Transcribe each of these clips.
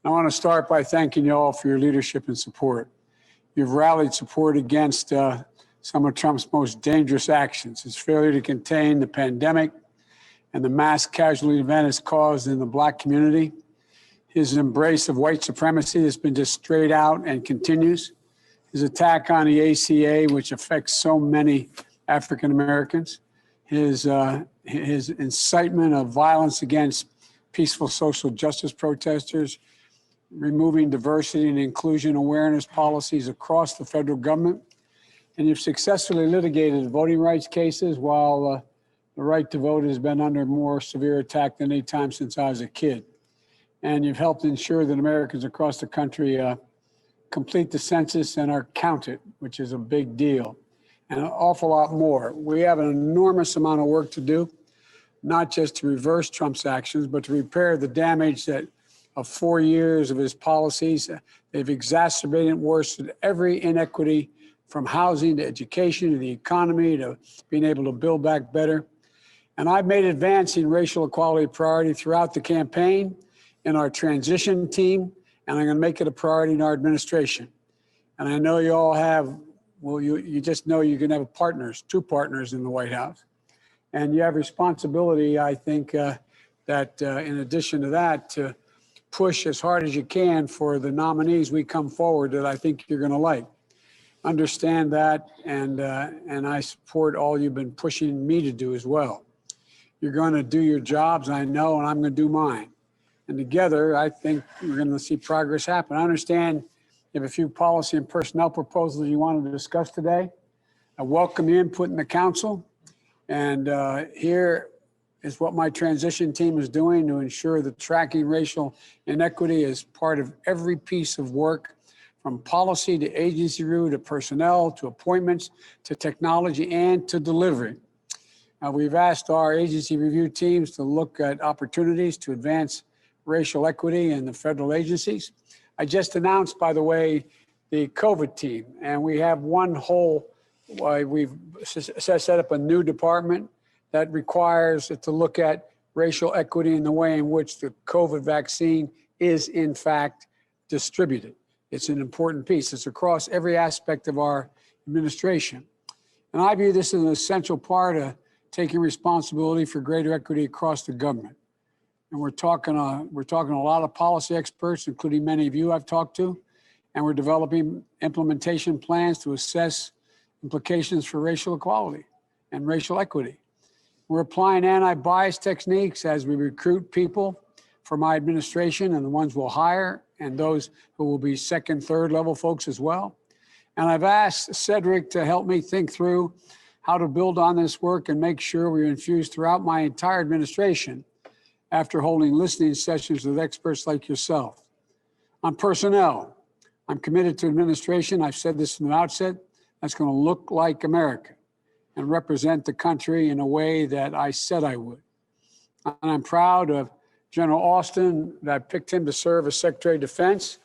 I want to start by thanking you all for your leadership and support. You've rallied support against some of Trump's most dangerous actions, his failure to contain the pandemic and the mass casualty event it's caused in the Black community, his embrace of white supremacy that's been just straight out and continues, his attack on the ACA, which affects so many African Americans, his incitement of violence against peaceful social justice protesters, removing diversity and inclusion awareness policies across the federal government. And you've successfully litigated voting rights cases while the right to vote has been under more severe attack than any time since I was a kid. And you've helped ensure that Americans across the country complete the census and are counted, which is a big deal, and an awful lot more. We have an enormous amount of work to do, not just to reverse Trump's actions, but to repair the damage that of 4 years of his policies. They've exacerbated and worsened every inequity, from housing to education to the economy to being able to build back better. And I've made advancing racial equality a priority throughout the campaign, in our transition team, and I'm going to make it a priority in our administration. And I know you all have, well, you just know you're going to have partners, 2 partners in the White House. And you have responsibility, I think, that in addition to that, to push as hard as you can for the nominees we come forward that I think you're going to like. Understand that, and I support all you've been pushing me to do as well. You're going to do your jobs, I know, and I'm going to do mine. And together, I think we're going to see progress happen. I understand you have a few policy and personnel proposals you wanted to discuss today. I welcome your input in the council. And here is what my transition team is doing to ensure that tracking racial inequity is part of every piece of work, from policy to agency review to personnel to appointments to technology and to delivery. We've asked our agency review teams to look at opportunities to advance racial equity in the federal agencies. I just announced, by the way, the COVID team, and we have one whole, we've set up a new department that requires it to look at racial equity in the way in which the COVID vaccine is in fact distributed. It's an important piece. It's across every aspect of our administration. And I view this as an essential part of taking responsibility for greater equity across the government. And we're talking to a lot of policy experts, including many of you I've talked to, and we're developing implementation plans to assess implications for racial equality and racial equity. We're applying anti-bias techniques as we recruit people for my administration, and the ones we'll hire, and those who will be second, third level folks as well. And I've asked Cedric to help me think through how to build on this work and make sure we infuse throughout my entire administration after holding listening sessions with experts like yourself. On personnel, I'm committed to administration. I've said this from the outset, that's going to look like America and represent the country in a way that I said I would. And I'm proud of General Austin, that I picked him to serve as Secretary of Defense.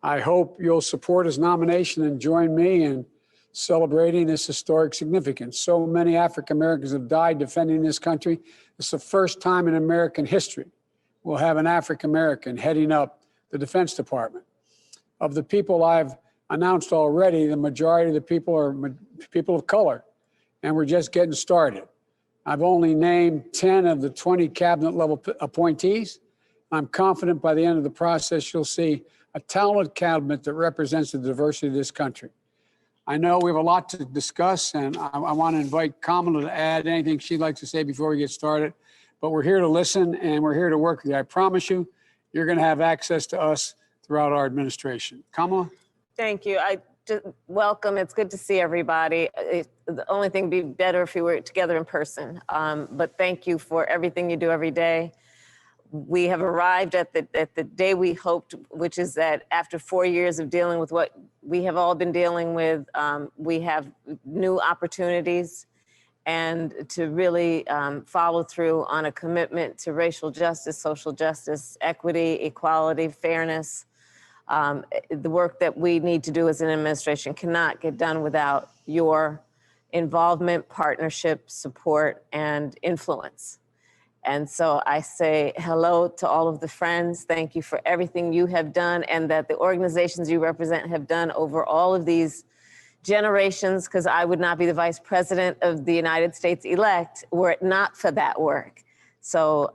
I hope you'll support his nomination and join me in celebrating this historic significance. So many African Americans have died defending this country. It's the first time in American history we'll have an African American heading up the Defense Department. Of the people I've announced already, the majority of the people are people of color, and we're just getting started. I've only named 10 of the 20 cabinet level appointees. I'm confident by the end of the process, you'll see a talented cabinet that represents the diversity of this country. I know we have a lot to discuss, and I want to invite Kamala to add anything she'd like to say before we get started. But we're here to listen, and we're here to work with you. I promise you, you're going to have access to us throughout our administration. Kamala? Thank you. Welcome. It's good to see everybody. The only thing would be better if we were together in person. But thank you for everything you do every day. We have arrived at the day we hoped, which is that after 4 years of dealing with what we have all been dealing with, we have new opportunities, and to really follow through on a commitment to racial justice, social justice, equity, equality, fairness. The work that we need to do as an administration cannot get done without your involvement, partnership, support, and influence. And so I say hello to all of the friends. Thank you for everything you have done and that the organizations you represent have done over all of these generations, because I would not be the vice president of the United States elect were it not for that work. So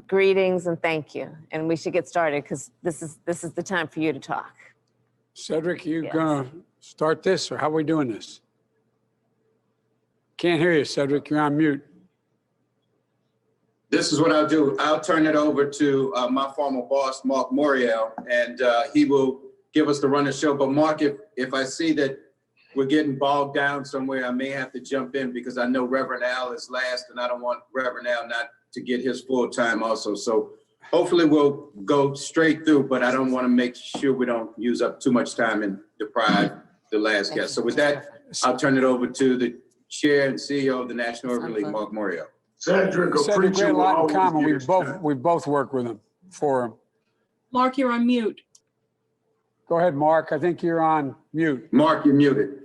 greetings and thank you. And we should get started because this is the time for you to talk. Cedric, you Yes. gonna start this, or how are we doing this? Can't hear you, Cedric. You're on mute. This is what I'll do. I'll turn it over to my former boss, Mark Morial, and he will give us the run of the show. But Mark, if I see that we're getting bogged down somewhere, I may have to jump in because I know Reverend Al is last, and I don't want Reverend Al not to get his full time also. So hopefully we'll go straight through, but I don't want to make sure we don't use up too much time and deprive the last guest. So with that, I'll turn it over to the Chair and CEO of the National Urban League, Mark Morial. Cedric, we have a lot in common. We both work with him, for him. Mark, you're on mute. Go ahead, Mark. I think you're on mute. Mark, you're muted.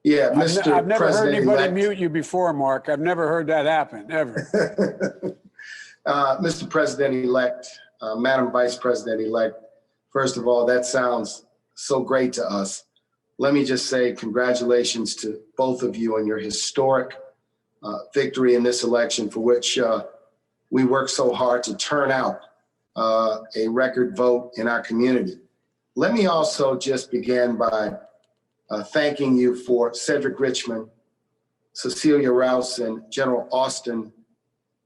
Yeah, Mr. I've never heard anybody President-elect. mute you before, Mark. I've never heard that happen, ever. Mr. President-elect, Madam Vice President-elect, first of all, that sounds so great to us. Let me just say congratulations to both of you on your historic victory in this election, for which we worked so hard to turn out a record vote in our community. Let me also just begin by thanking you for Cedric Richmond, Cecilia Rouse, and General Austin,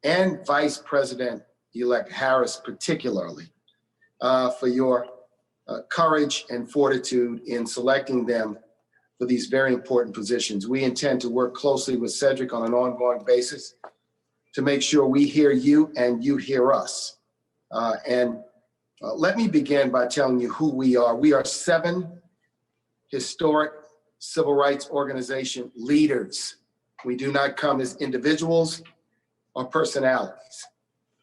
and Vice President-elect Harris particularly, for your courage and fortitude in selecting them for these very important positions. We intend to work closely with Cedric on an ongoing basis to make sure we hear you and you hear us. Let me begin by telling you who we are. We are 7 historic civil rights organization leaders. We do not come as individuals or personalities.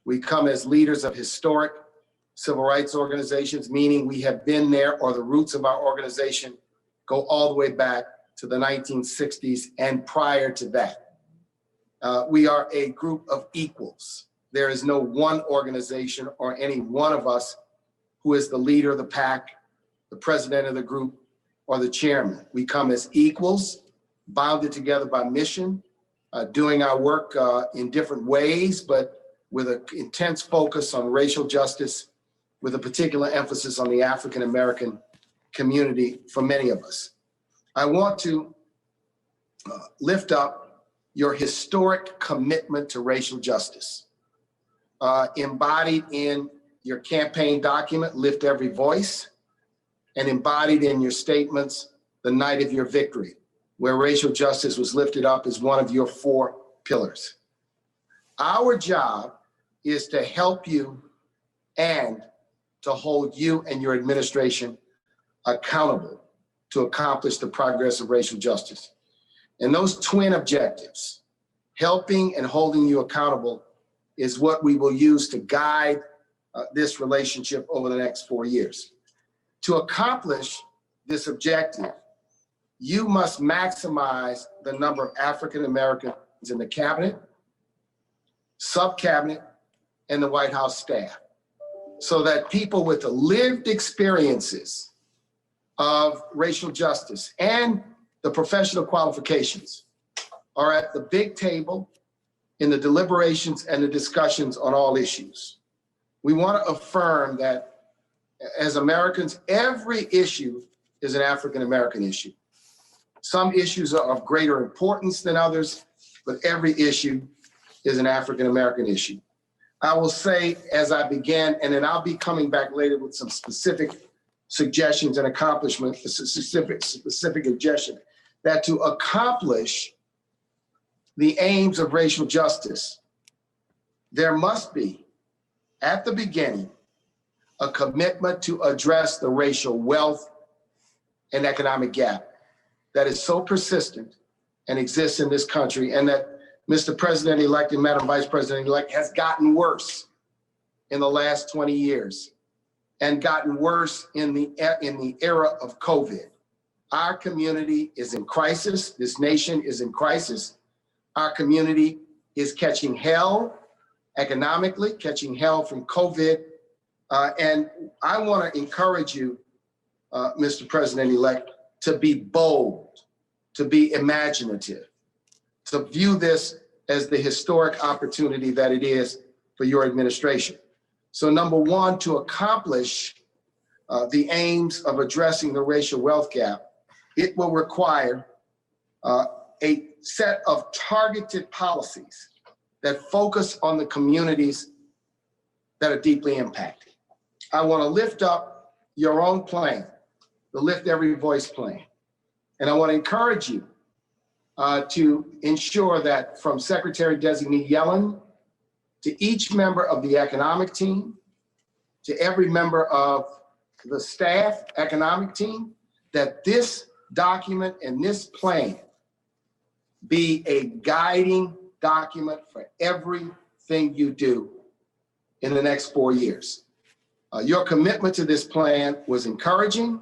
We come as leaders of historic civil rights organizations, meaning we have been there, or the roots of our organization go all the way back to the 1960s and prior to that. We are a group of equals. There is no one organization or any one of us who is the leader of the pack, the president of the group, or the chairman. We come as equals, bounded together by mission, doing our work in different ways, but with an intense focus on racial justice, with a particular emphasis on the African-American community for many of us. I want to lift up your historic commitment to racial justice, embodied in your campaign document, Lift Every Voice, and embodied in your statements, the night of your victory, where racial justice was lifted up as one of your 4 pillars. Our job is to help you and to hold you and your administration accountable to accomplish the progress of racial justice. And those twin objectives, helping and holding you accountable, is what we will use to guide this relationship over the next 4 years. To accomplish this objective, you must maximize the number of African Americans in the cabinet, sub-cabinet, and the White House staff, so that people with the lived experiences of racial justice and the professional qualifications are at the big table in the deliberations and the discussions on all issues. We want to affirm that as Americans, every issue is an African-American issue. Some issues are of greater importance than others, but every issue is an African-American issue. I will say, as I began, and then I'll be coming back later with some specific suggestions and accomplishments, specific suggestion, that to accomplish the aims of racial justice, there must be, at the beginning, a commitment to address the racial wealth and economic gap that is so persistent and exists in this country, and that Mr. President-elect and Madam Vice President-elect has gotten worse in the last 20 years and gotten worse in the era of COVID. Our community is in crisis. This nation is in crisis. Our community is catching hell economically, catching hell from COVID. And I want to encourage you, Mr. President-elect, to be bold, to be imaginative, to view this as the historic opportunity that it is for your administration. So number one, to accomplish the aims of addressing the racial wealth gap, it will require a set of targeted policies that focus on the communities that are deeply impacted. I want to lift up your own plan, the Lift Every Voice plan. And I want to encourage you to ensure that from Secretary-designate Yellen to each member of the economic team, to every member of the staff economic team, that this document and this plan be a guiding document for everything you do in the next 4 years. Your commitment to this plan was encouraging,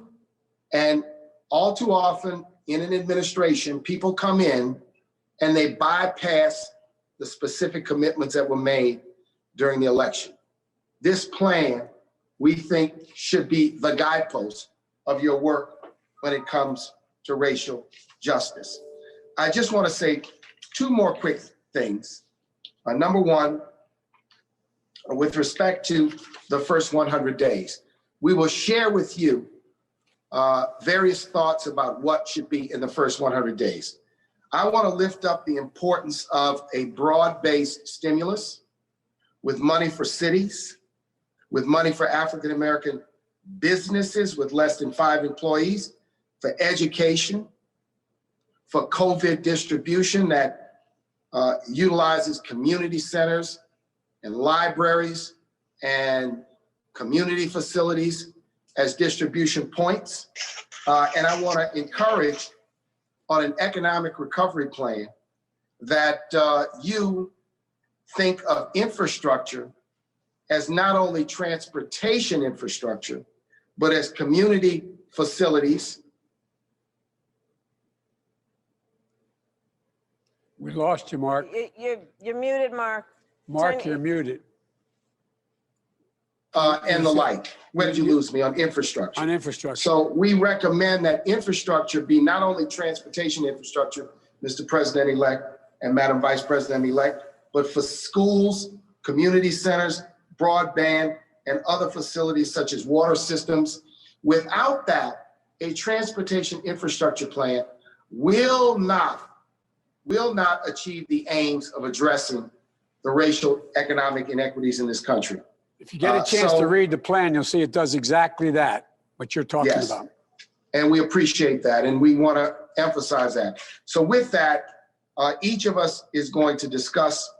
and all too often in an administration, people come in and they bypass the specific commitments that were made during the election. This plan, we think, should be the guidepost of your work when it comes to racial justice. I just want to say two more quick things. Number one, with respect to the first 100 days, we will share with you various thoughts about what should be in the first 100 days. I want to lift up the importance of a broad-based stimulus with money for cities, with money for African-American businesses with less than 5 employees, for education, for COVID distribution that utilizes community centers and libraries and community facilities as distribution points. And I want to encourage on an economic recovery plan that you think of infrastructure as not only transportation infrastructure, but as community facilities. We lost you, Mark. You're muted, Mark. Mark, you're muted And the like. Where did you lose me? On infrastructure. on infrastructure. So we recommend that infrastructure be not only transportation infrastructure, Mr. President-elect and Madam Vice President-elect, but for schools, community centers, broadband, and other facilities such as water systems. Without that, a transportation infrastructure plan will not achieve the aims of addressing the racial economic inequities in this country. If you get a chance to read the plan, you'll see it does exactly that, what you're talking Yes. about. And we appreciate that, and we want to emphasize that. So with that, each of us is going to discuss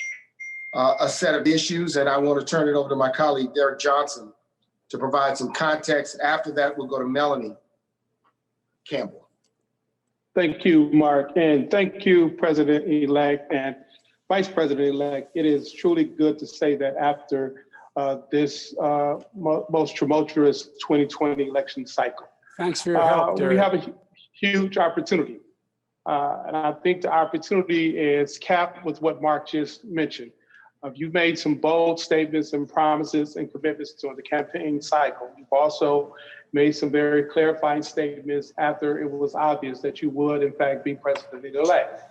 a set of issues, and I want to turn it over to my colleague, Derek Johnson, to provide some context. After that, we'll go to Melanie Campbell. Thank you, Mark, and thank you, President-elect and Vice President-elect. It is truly good to say that after this most tumultuous 2020 election cycle, Thanks for your help, Derek. we have a huge opportunity. And I think the opportunity is capped with what Mark just mentioned. You've made some bold statements and promises and commitments during the campaign cycle. You've also made some very clarifying statements after it was obvious that you would, in fact, be president-elect.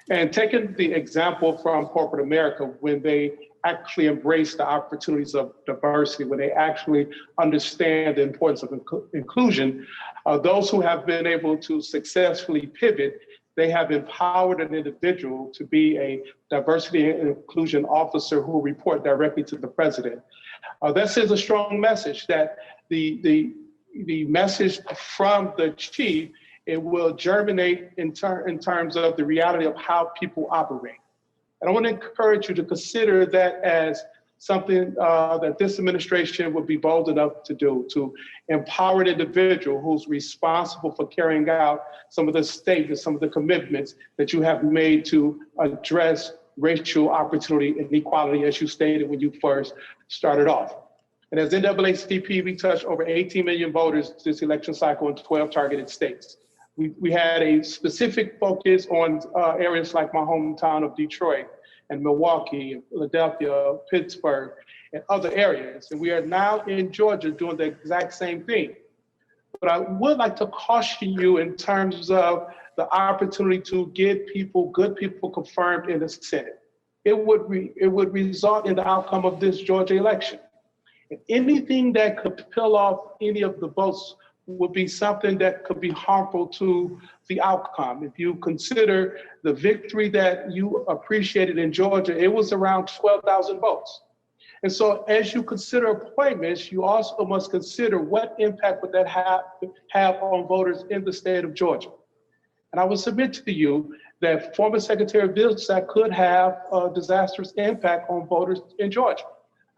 And taking the example from corporate America, when they actually embrace the opportunities of diversity, when they actually understand the importance of inclusion, those who have been able to successfully pivot, they have empowered an individual to be a diversity and inclusion officer who will report directly to the president. This is a strong message that the message from the chief, it will germinate in terms of the reality of how people operate. And I want to encourage you to consider that as something that this administration would be bold enough to do, to empower an individual who's responsible for carrying out some of the statements, some of the commitments that you have made to address racial opportunity and equality, as you stated when you first started off. And as NAACP, we touched over 18 million voters this election cycle in 12 targeted states. We had a specific focus on areas like my hometown of Detroit, and Milwaukee and Philadelphia, Pittsburgh, and other areas. And we are now in Georgia doing the exact same thing. But I would like to caution you in terms of the opportunity to get good people confirmed in the Senate. It would result in the outcome of this Georgia election. And anything that could peel off any of the votes would be something that could be harmful to the outcome. If you consider the victory that you appreciated in Georgia, it was around 12,000 votes. And so as you consider appointments, you also must consider what impact would that have on voters in the state of Georgia. And I will submit to you that former Secretary of Vilsack could have a disastrous impact on voters in Georgia.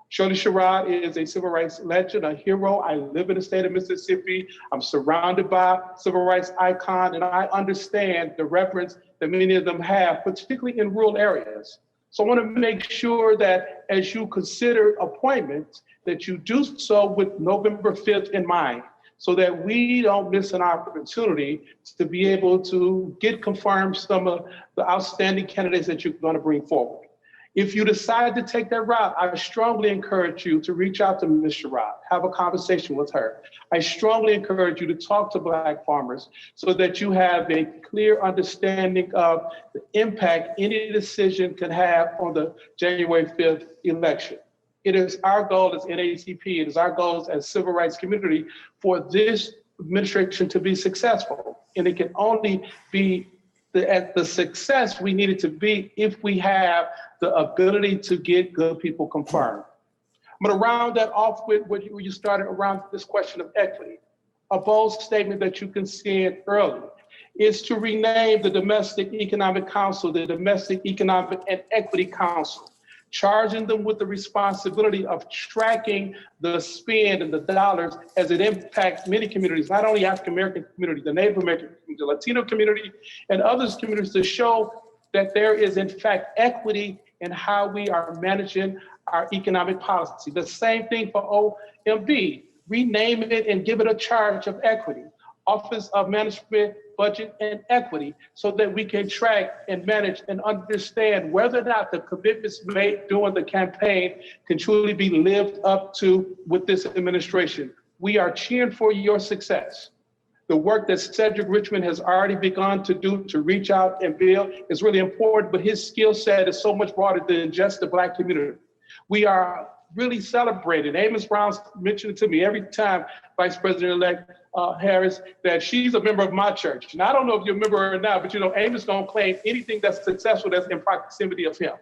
Shirley Sherrod is a civil rights legend, a hero. I live in the state of Mississippi. I'm surrounded by civil rights icons, and I understand the reverence that many of them have, particularly in rural areas. So I want to make sure that as you consider appointments, that you do so with November 5th in mind, so that we don't miss an opportunity to be able to get confirmed some of the outstanding candidates that you're going to bring forward. If you decide to take that route, I strongly encourage you to reach out to Ms. Sherrod, have a conversation with her. I strongly encourage you to talk to Black farmers so that you have a clear understanding of the impact any decision can have on the January 5th election. It is our goal as NAACP, it is our goal as civil rights community for this administration to be successful. And it can only be the success we need it to be if we have the ability to get good people confirmed. I'm going to round that off with where you started around this question of equity. A bold statement that you can see it early is to rename the Domestic Economic Council, the Domestic Economic and Equity Council, charging them with the responsibility of tracking the spend and the dollars as it impacts many communities, not only African-American community, the Native American community, the Latino community, and others communities, to show that there is in fact equity in how we are managing our economic policy. The same thing for OMB, rename it and give it a charge of equity, Office of Management, Budget, and Equity, so that we can track and manage and understand whether or not the commitments made during the campaign can truly be lived up to with this administration. We are cheering for your success. The work that Cedric Richmond has already begun to do to reach out and build is really important, but his skill set is so much broader than just the Black community. We are really celebrating. Amos Brown mentioned it to me every time, Vice President-elect Harris, that she's a member of my church. And I don't know if you're a member or not, but Amos don't claim anything that's successful that's in proximity of him.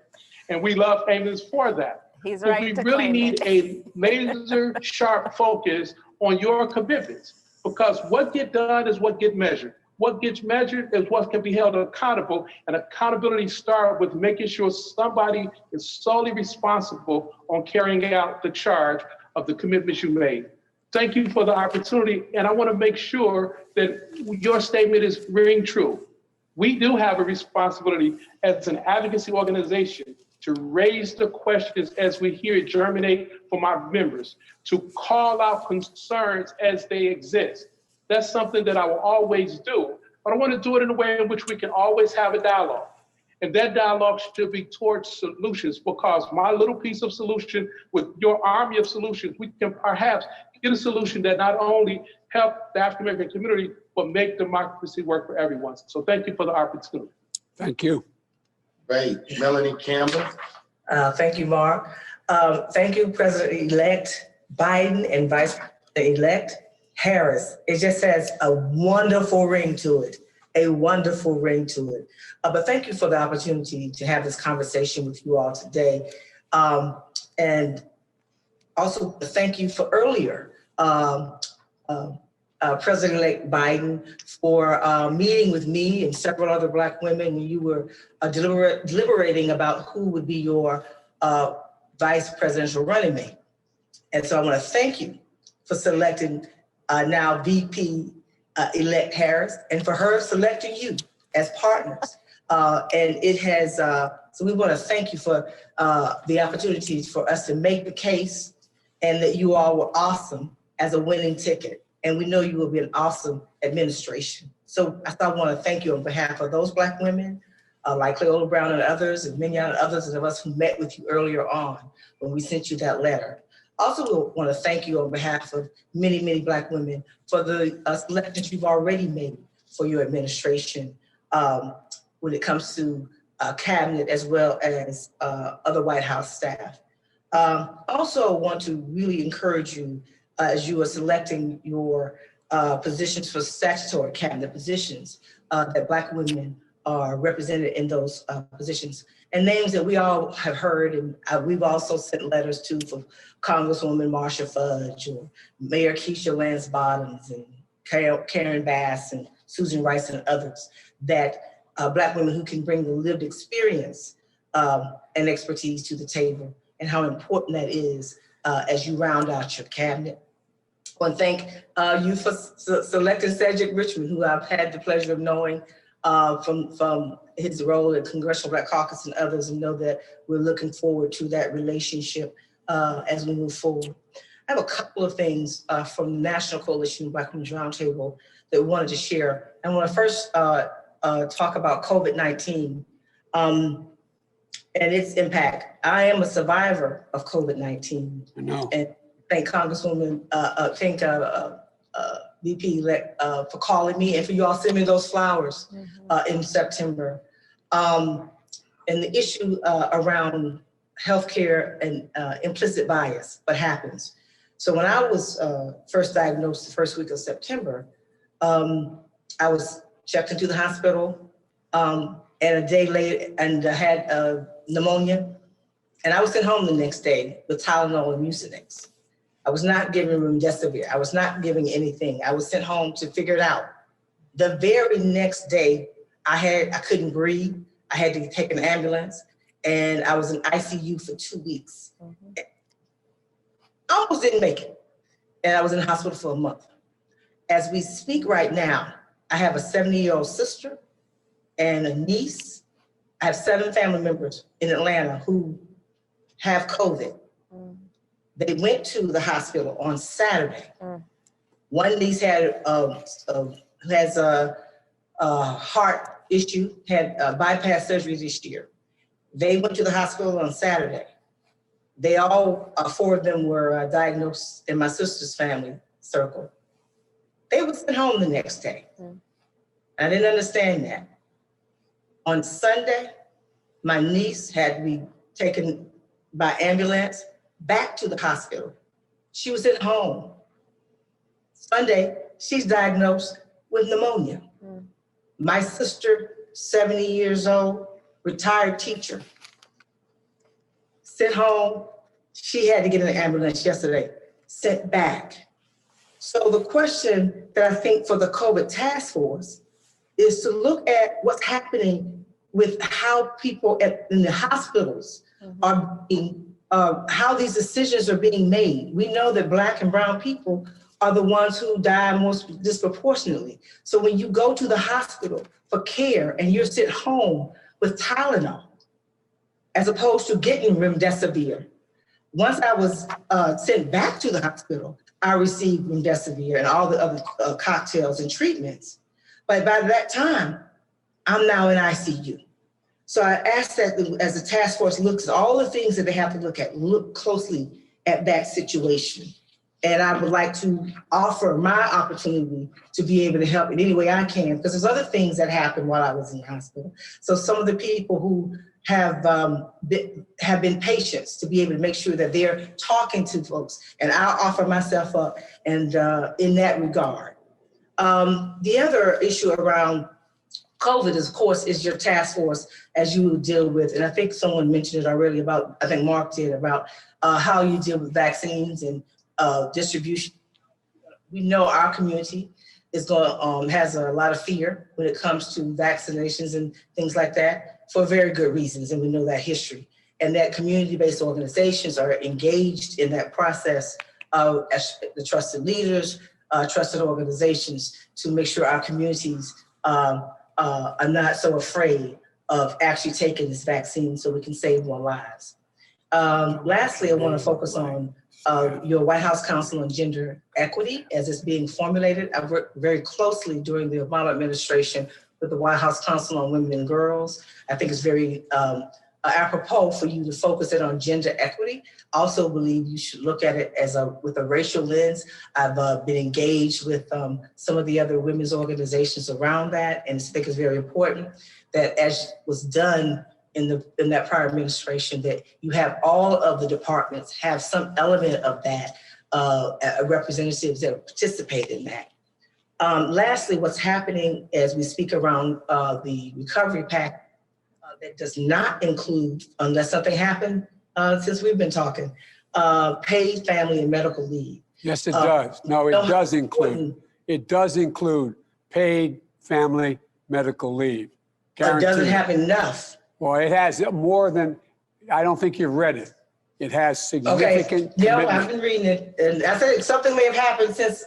And we love Amos for that. He's but right to we really claim need a laser sharp focus on your commitments, because what gets done is what gets measured. What gets measured is what can be held accountable, and accountability starts with making sure somebody is solely responsible on carrying out the charge of the commitments you made. Thank you for the opportunity, and I want to make sure that your statement is ring true. We do have a responsibility as an advocacy organization to raise the questions as we hear it germinate from our members, to call out concerns as they exist. That's something that I will always do, but I want to do it in a way in which we can always have a dialogue. And that dialogue should be towards solutions, because my little piece of solution with your army of solutions, we can perhaps get a solution that not only help the African-American community, but make democracy work for everyone. So thank you for the opportunity. Thank you. Great. Melanie Campbell. Thank you, Mark. Thank you, President-elect Biden and Vice-elect Harris. It just has a wonderful ring to it, But thank you for the opportunity to have this conversation with you all today. And also thank you for earlier, President-elect Biden, for meeting with me and several other Black women when you were deliberating about who would be your vice presidential running mate. And so I want to thank you for selecting now VP-elect Harris, and for her selecting you as partners. And it has, so we want to thank you for the opportunities for us to make the case, and that you all were awesome as a winning ticket. And we know you will be an awesome administration. So I want to thank you on behalf of those Black women, like Cleola Brown and others, and many others of us who met with you earlier on when we sent you that letter. Also, want to thank you on behalf of many, many Black women for the selections you've already made for your administration when it comes to cabinet as well as other White House staff. Also want to really encourage you as you are selecting your positions for statutory cabinet positions, that Black women are represented in those positions. And names that we all have heard, and we've also sent letters to for Congresswoman Marsha Fudge, or Mayor Keisha Lance Bottoms, and Karen Bass, and Susan Rice, and others, that Black women who can bring the lived experience and expertise to the table, and how important that is as you round out your cabinet. I want to thank you for selecting Cedric Richmond, who I've had the pleasure of knowing from his role at Congressional Black Caucus and others, and know that we're looking forward to that relationship as we move forward. I have a couple of things from the National Coalition of Black Women's Roundtable that we wanted to share. I want to first talk about COVID-19 and its impact. I am a survivor of COVID-19. I know. And thank Congresswoman, thank VP for calling me, and for you all sending me those flowers in September. And the issue around healthcare and implicit bias, what happens. So when I was first diagnosed the first week of September, I was checked into the hospital and a day later, and had pneumonia. And I was sent home the next day with Tylenol and Mucinex. I was not given remdesivir. I was not giving anything. I was sent home to figure it out. The very next day, I couldn't breathe. I had to take an ambulance, and I was in ICU for 2 weeks. I almost didn't make it, and I was in the hospital for a month. As we speak right now, I have a 70-year-old sister and a niece. I have 7 family members in Atlanta who have COVID. They went to the hospital on Saturday. One niece has a heart issue, had bypass surgery this year. They went to the hospital on Saturday. They all, 4 of them were diagnosed in my sister's family circle. They were sent home the next day. I didn't understand that. On Sunday, my niece had to be taken by ambulance back to the hospital. She was at home. Sunday, she's diagnosed with pneumonia. My sister, 70 years old, retired teacher, sent home. She had to get in an ambulance yesterday, sent back. So the question that I think for the COVID task force is to look at what's happening with how people in the hospitals are being, how these decisions are being made. We know that Black and brown people are the ones who die most disproportionately. So when you go to the hospital for care and you're sent home with Tylenol, as opposed to getting remdesivir. Once I was sent back to the hospital, I received remdesivir and all the other cocktails and treatments. But by that time, I'm now in ICU. So I asked that as the task force looks at all the things that they have to look closely at that situation. And I would like to offer my opportunity to be able to help in any way I can, because there's other things that happened while I was in the hospital. So some of the people who have been patients to be able to make sure that they're talking to folks, and I'll offer myself up and in that regard. The other issue around COVID, is, of course, is your task force as you deal with, and I think someone mentioned it already about, I think Mark did, about how you deal with vaccines and distribution. We know our community is has a lot of fear when it comes to vaccinations and things like that for very good reasons, and we know that history. And that community-based organizations are engaged in that process as the trusted leaders, trusted organizations to make sure our communities are not so afraid of actually taking this vaccine so we can save more lives. Lastly, I want to focus on your White House Council on Gender Equity as it's being formulated. I've worked very closely during the Obama administration with the White House Council on Women and Girls. I think it's very apropos for you to focus it on gender equity. Also believe you should look at it as with a racial lens. I've been engaged with some of the other women's organizations around that, and I think it's very important that, as was done in that prior administration, that you have all of the departments have some element of that, representatives that participate in that. Lastly, what's happening as we speak around the recovery pack that does not include, unless something happened since we've been talking, paid family and medical leave. Yes, it does. No, it does include. It does include paid family medical leave. But doesn't Guaranteed. have enough. Well, it has more than, I don't think you've read it. It has significant Yeah, commitment. I've been reading it, and I said something may have happened since,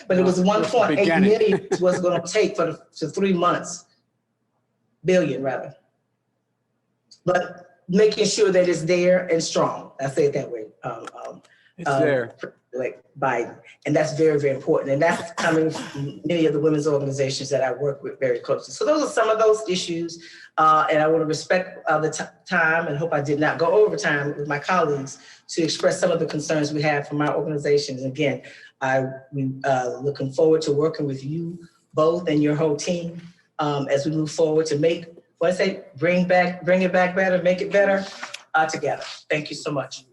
but it was No, it's the 1.8 beginning. million was going to take for 3 months, billion rather. But making sure that it's there and strong. I say it that way. It's there. Like Biden, and that's very, very important. And that's coming from many of the women's organizations that I work with very closely. So those are some of those issues, and I want to respect the time and hope I did not go over time with my colleagues to express some of the concerns we have from our organizations. Again, we looking forward to working with you both and your whole team as we move forward to make, what I say, bring it back better, make it better together. Thank you so much.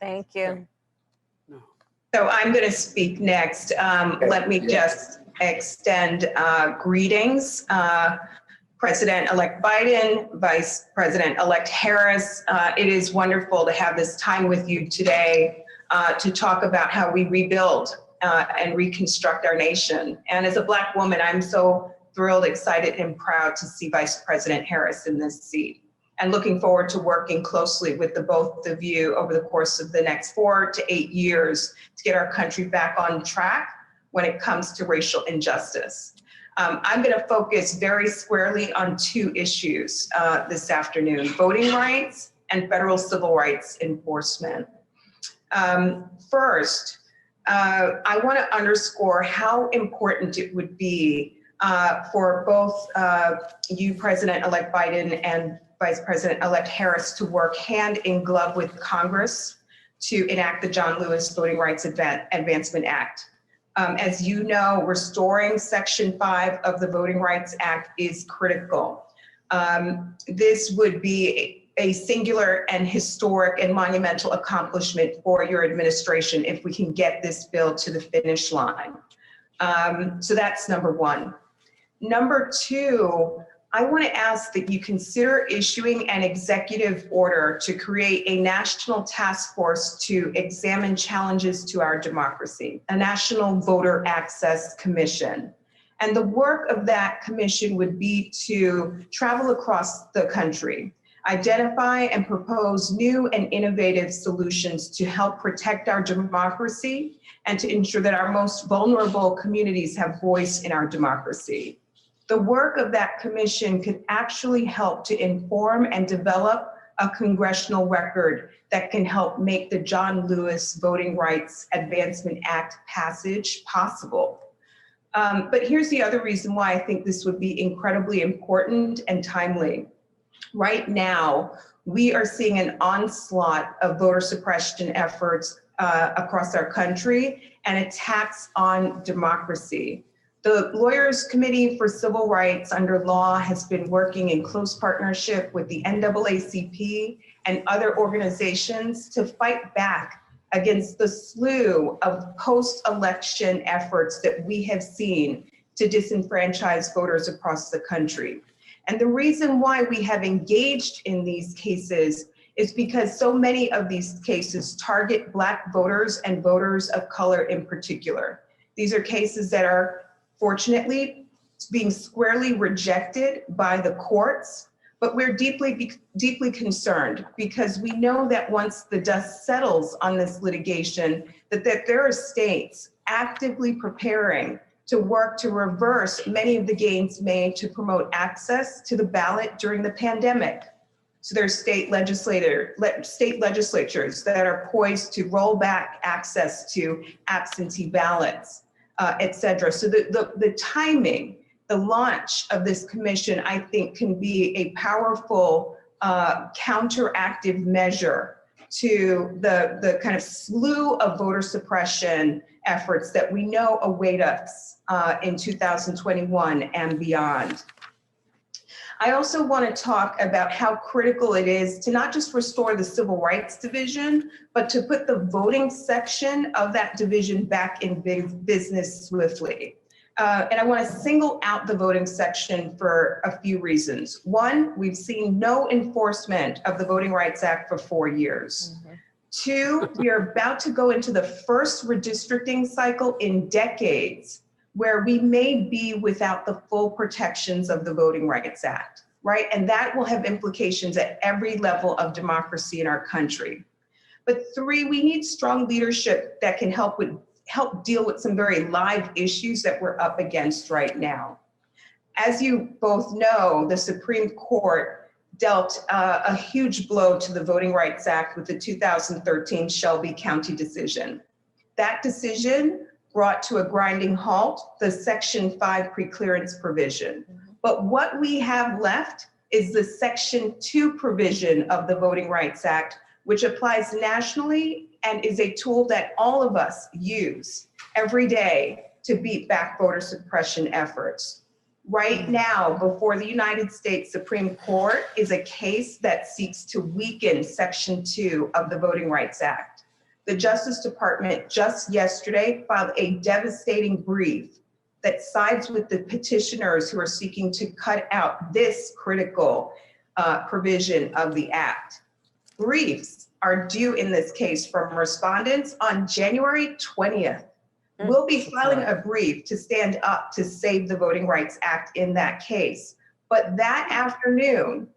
Thank you. So I'm going to speak next. Let me just extend greetings. President-elect Biden, Vice President-elect Harris, it is wonderful to have this time with you today to talk about how we rebuild and reconstruct our nation. And as a Black woman, I'm so thrilled, excited, and proud to see Vice President Harris in this seat, and looking forward to working closely with the both of you over the course of the next 4 to 8 years to get our country back on track when it comes to racial injustice. I'm going to focus very squarely on 2 issues this afternoon: voting rights and federal civil rights enforcement. First, I want to underscore how important it would be for both you, President-elect Biden, and Vice President-elect Harris to work hand in glove with Congress to enact the John Lewis Voting Rights Advancement Act. As you know, restoring Section 5 of the Voting Rights Act is critical. This would be a singular and historic and monumental accomplishment for your administration if we can get this bill to the finish line. So that's number 1. Number 2, I want to ask that you consider issuing an executive order to create a national task force to examine challenges to our democracy, a National Voter Access Commission. And the work of that commission would be to travel across the country, identify and propose new and innovative solutions to help protect our democracy and to ensure that our most vulnerable communities have voice in our democracy. The work of that commission could actually help to inform and develop a congressional record that can help make the John Lewis Voting Rights Advancement Act passage possible. But here's the other reason why I think this would be incredibly important and timely. Right now, we are seeing an onslaught of voter suppression efforts across our country and attacks on democracy. The Lawyers Committee for Civil Rights under law has been working in close partnership with the NAACP and other organizations to fight back against the slew of post-election efforts that we have seen to disenfranchise voters across the country. And the reason why we have engaged in these cases is because so many of these cases target Black voters and voters of color in particular. These are cases that are fortunately being squarely rejected by the courts, but we're deeply concerned because we know that once the dust settles on this litigation, that there are states actively preparing to work to reverse many of the gains made to promote access to the ballot during the pandemic. So there's state legislatures that are poised to roll back access to absentee ballots, et cetera. So the timing the launch of this commission, I think, can be a powerful counteractive measure to the kind of slew of voter suppression efforts that we know await us in 2021 and beyond. I also want to talk about how critical it is to not just restore the Civil Rights Division, but to put the voting section of that division back in business swiftly. And I want to single out the voting section for a few reasons. One, we've seen no enforcement of the Voting Rights Act for 4 years. Mm-hmm. Two, we are about to go into the first redistricting cycle in decades where we may be without the full protections of the Voting Rights Act, right? And that will have implications at every level of democracy in our country. But three, we need strong leadership that can help deal with some very live issues that we're up against right now. As you both know, the Supreme Court dealt a huge blow to the Voting Rights Act with the 2013 Shelby County decision. That decision brought to a grinding halt the Section 5 preclearance provision. But what we have left is the Section 2 provision of the Voting Rights Act, which applies nationally and is a tool that all of us use every day to beat back voter suppression efforts. Right now, before the United States Supreme Court is a case that seeks to weaken Section 2 of the Voting Rights Act. The Justice Department just yesterday filed a devastating brief that sides with the petitioners who are seeking to cut out this critical provision of the Act. Briefs are due in this case from respondents on January 20th. We'll be filing a brief to stand up to save the Voting Rights Act in that case. But that afternoon,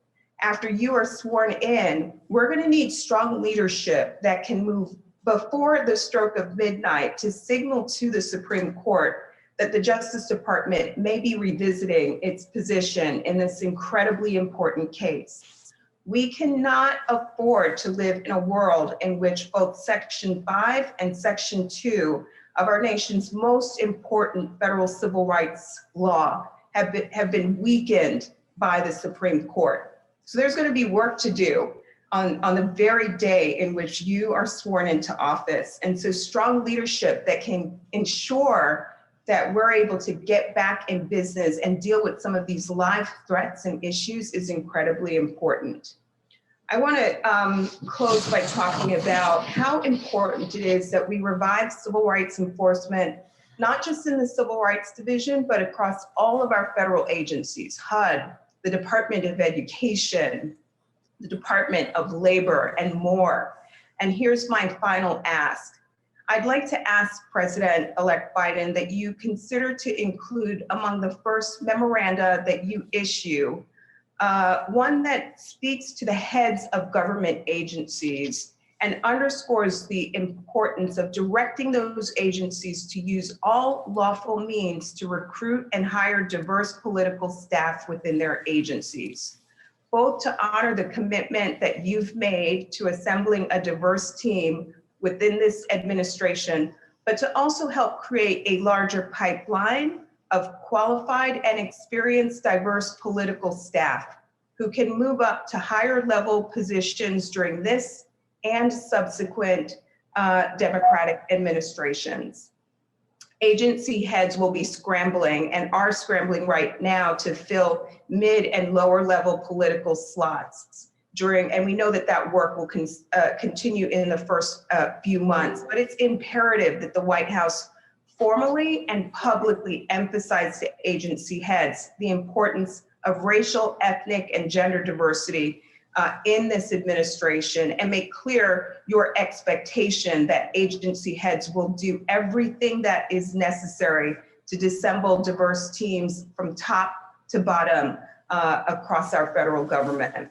after you are sworn in, we're going to need strong leadership that can move before the stroke of midnight to signal to the Supreme Court that the Justice Department may be revisiting its position in this incredibly important case. We cannot afford to live in a world in which both Section 5 and Section 2 of our nation's most important federal civil rights law have been weakened by the Supreme Court. So there's going to be work to do on the very day in which you are sworn into office. And so strong leadership that can ensure that we're able to get back in business and deal with some of these live threats and issues is incredibly important. I want to close by talking about how important it is that we revive civil rights enforcement, not just in the Civil Rights Division, but across all of our federal agencies, HUD, the Department of Education, the Department of Labor, and more. And here's my final ask. I'd like to ask President-elect Biden that you consider to include among the first memoranda that you issue, one that speaks to the heads of government agencies and underscores the importance of directing those agencies to use all lawful means to recruit and hire diverse political staff within their agencies, both to honor the commitment that you've made to assembling a diverse team within this administration, but to also help create a larger pipeline of qualified and experienced diverse political staff who can move up to higher level positions during this and subsequent Democratic administrations. Agency heads will be scrambling and are scrambling right now to fill mid and lower level political slots and we know that that work will continue in the first few months, but it's imperative that the White House formally and publicly emphasize to agency heads the importance of racial, ethnic, and gender diversity in this administration and make clear your expectation that agency heads will do everything that is necessary to disassemble diverse teams from top to bottom across our federal government.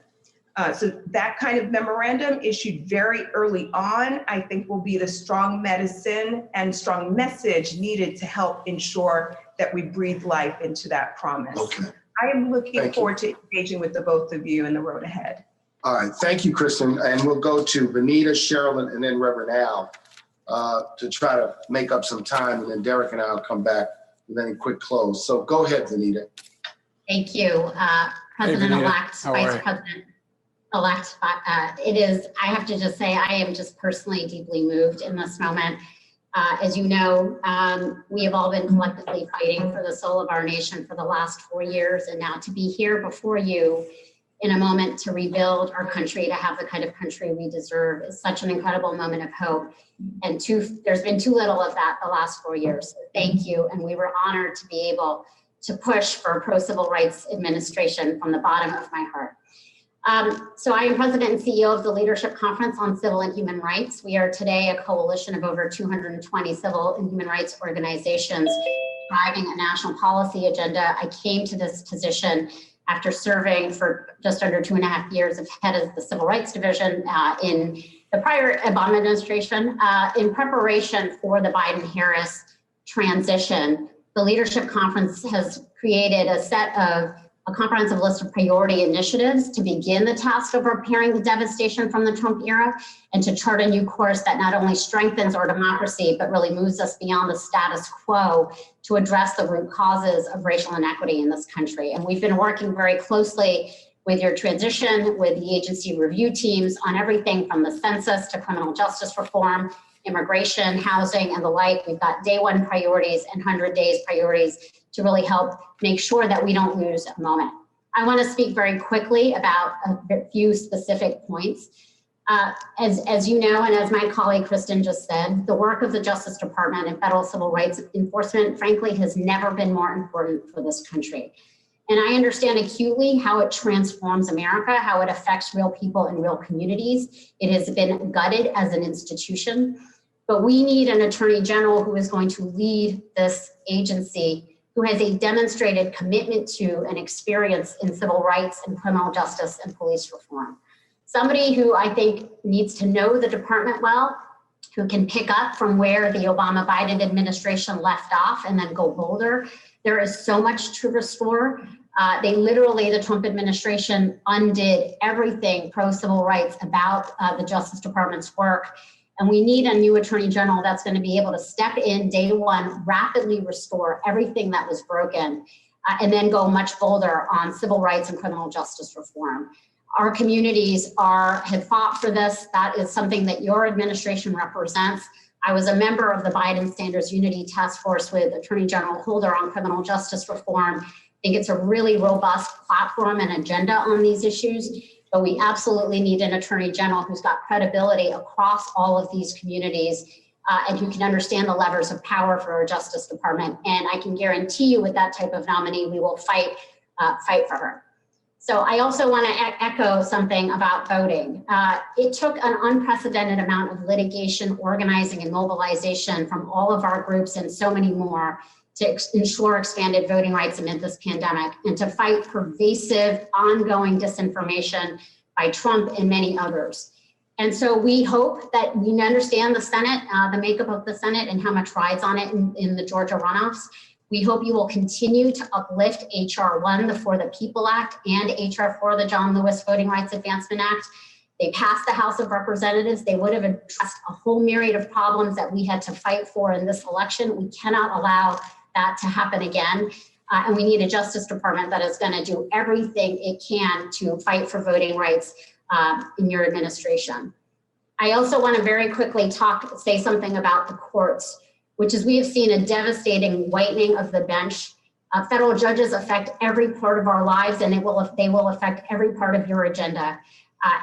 So that kind of memorandum issued very early on, I think will be the strong medicine and strong message needed to help ensure that we breathe life into that promise. Okay. I am looking forward to engaging with the both of you in the road ahead. All right, thank you, Kristen. And we'll go to Benita, Sherilyn, and then Reverend Al to try to make up some time. And then Derek and I will come back with any quick close. So go ahead, Vanita. Thank you, President-elect, How are Vice you? President-elect. I have to just say, I am just personally deeply moved in this moment. As you know, we have all been collectively fighting for the soul of our nation for the last 4 years, and now to be here before you in a moment to rebuild our country, to have the kind of country we deserve, is such an incredible moment of hope. And there's been too little of that the last 4 years. So thank you, and we were honored to be able to push for a pro-civil rights administration from the bottom of my heart. So I am President and CEO of the Leadership Conference on Civil and Human Rights. We are today a coalition of over 220 civil and human rights organizations driving a national policy agenda. I came to this position after serving for just under 2.5 years as head of the Civil Rights Division in the prior Obama administration. In preparation for the Biden-Harris transition, the Leadership Conference has created a comprehensive list of priority initiatives to begin the task of repairing the devastation from the Trump era and to chart a new course that not only strengthens our democracy, but really moves us beyond the status quo to address the root causes of racial inequity in this country. And we've been working very closely with your transition, with the agency review teams on everything from the census to criminal justice reform, immigration, housing, and the like. We've got day one priorities and 100 days priorities to really help make sure that we don't lose a moment. I want to speak very quickly about a few specific points. As you know, and as my colleague Kristen just said, the work of the Justice Department and federal civil rights enforcement, frankly, has never been more important for this country. And I understand acutely how it transforms America, how it affects real people and real communities. It has been gutted as an institution, but we need an attorney general who is going to lead this agency, who has a demonstrated commitment to and experience in civil rights and criminal justice and police reform. Somebody who I think needs to know the department well, who can pick up from where the Obama-Biden administration left off and then go bolder. There is so much to restore. The Trump administration undid everything pro-civil rights about the Justice Department's work. And we need a new attorney general that's going to be able to step in day one, rapidly restore everything that was broken, and then go much bolder on civil rights and criminal justice reform. Our communities have fought for this. That is something that your administration represents. I was a member of the Biden Standards Unity Task Force with Attorney General Holder on criminal justice reform. I think it's a really robust platform and agenda on these issues. But we absolutely need an attorney general who's got credibility across all of these communities and who can understand the levers of power for our Justice Department. And I can guarantee you with that type of nominee, we will fight for her. So I also want to echo something about voting. It took an unprecedented amount of litigation, organizing, and mobilization from all of our groups and so many more to ensure expanded voting rights amid this pandemic and to fight pervasive, ongoing disinformation by Trump and many others. And so we hope that we understand the Senate, the makeup of the Senate and how much rides on it in the Georgia runoffs. We hope you will continue to uplift H.R. 1, the For the People Act, and H.R. 4, the John Lewis Voting Rights Advancement Act. They passed the House of Representatives. They would have addressed a whole myriad of problems that we had to fight for in this election. We cannot allow that to happen again. And we need a Justice Department that is going to do everything it can to fight for voting rights in your administration. I also want to very quickly say something about the courts, which is we have seen a devastating whitening of the bench. Federal judges affect every part of our lives, and they will affect every part of your agenda.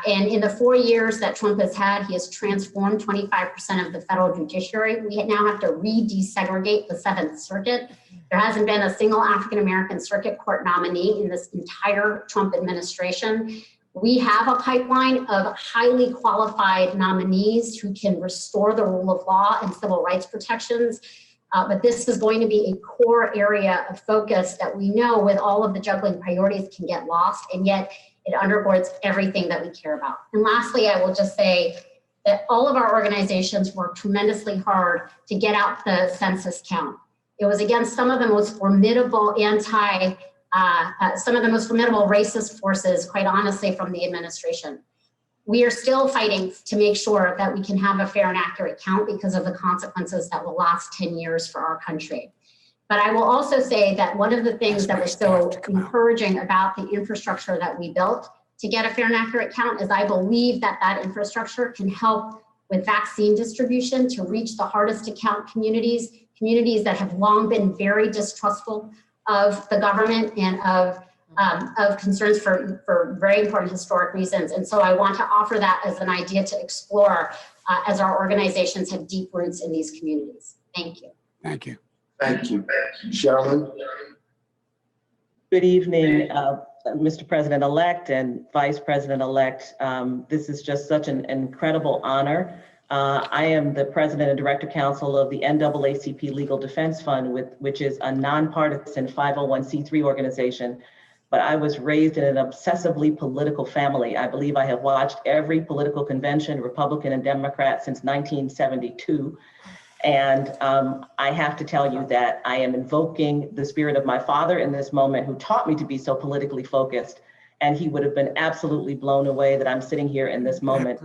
And in the 4 years that Trump has had, he has transformed 25% of the federal judiciary. We now have to re-desegregate the Seventh Circuit. There hasn't been a single African-American circuit court nominee in this entire Trump administration. We have a pipeline of highly qualified nominees who can restore the rule of law and civil rights protections. But this is going to be a core area of focus that we know with all of the juggling priorities can get lost, and yet it undergirds everything that we care about. And lastly, I will just say that all of our organizations worked tremendously hard to get out the census count. It was against some of the most formidable some of the most formidable racist forces, quite honestly, from the administration. We are still fighting to make sure that we can have a fair and accurate count because of the consequences that will last 10 years for our country. But I will also say that one of the things that was so encouraging about the infrastructure that we built to get a fair and accurate count is I believe that that infrastructure can help with vaccine distribution to reach the hardest to count communities that have long been very distrustful of the government and of concerns for very important historic reasons. And so I want to offer that as an idea to explore as our organizations have deep roots in these communities. Thank you. Thank you. Thank you. Sherilyn? Good evening, Mr. President-elect and Vice President-elect. This is just such an incredible honor. I am the President and Director Counsel of the NAACP Legal Defense Fund, which is a nonpartisan 501c3 organization. But I was raised in an obsessively political family. I believe I have watched every political convention, Republican and Democrat, since 1972. And I have to tell you that I am invoking the spirit of my father in this moment, who taught me to be so politically focused. And he would have been absolutely blown away that I'm sitting here in this moment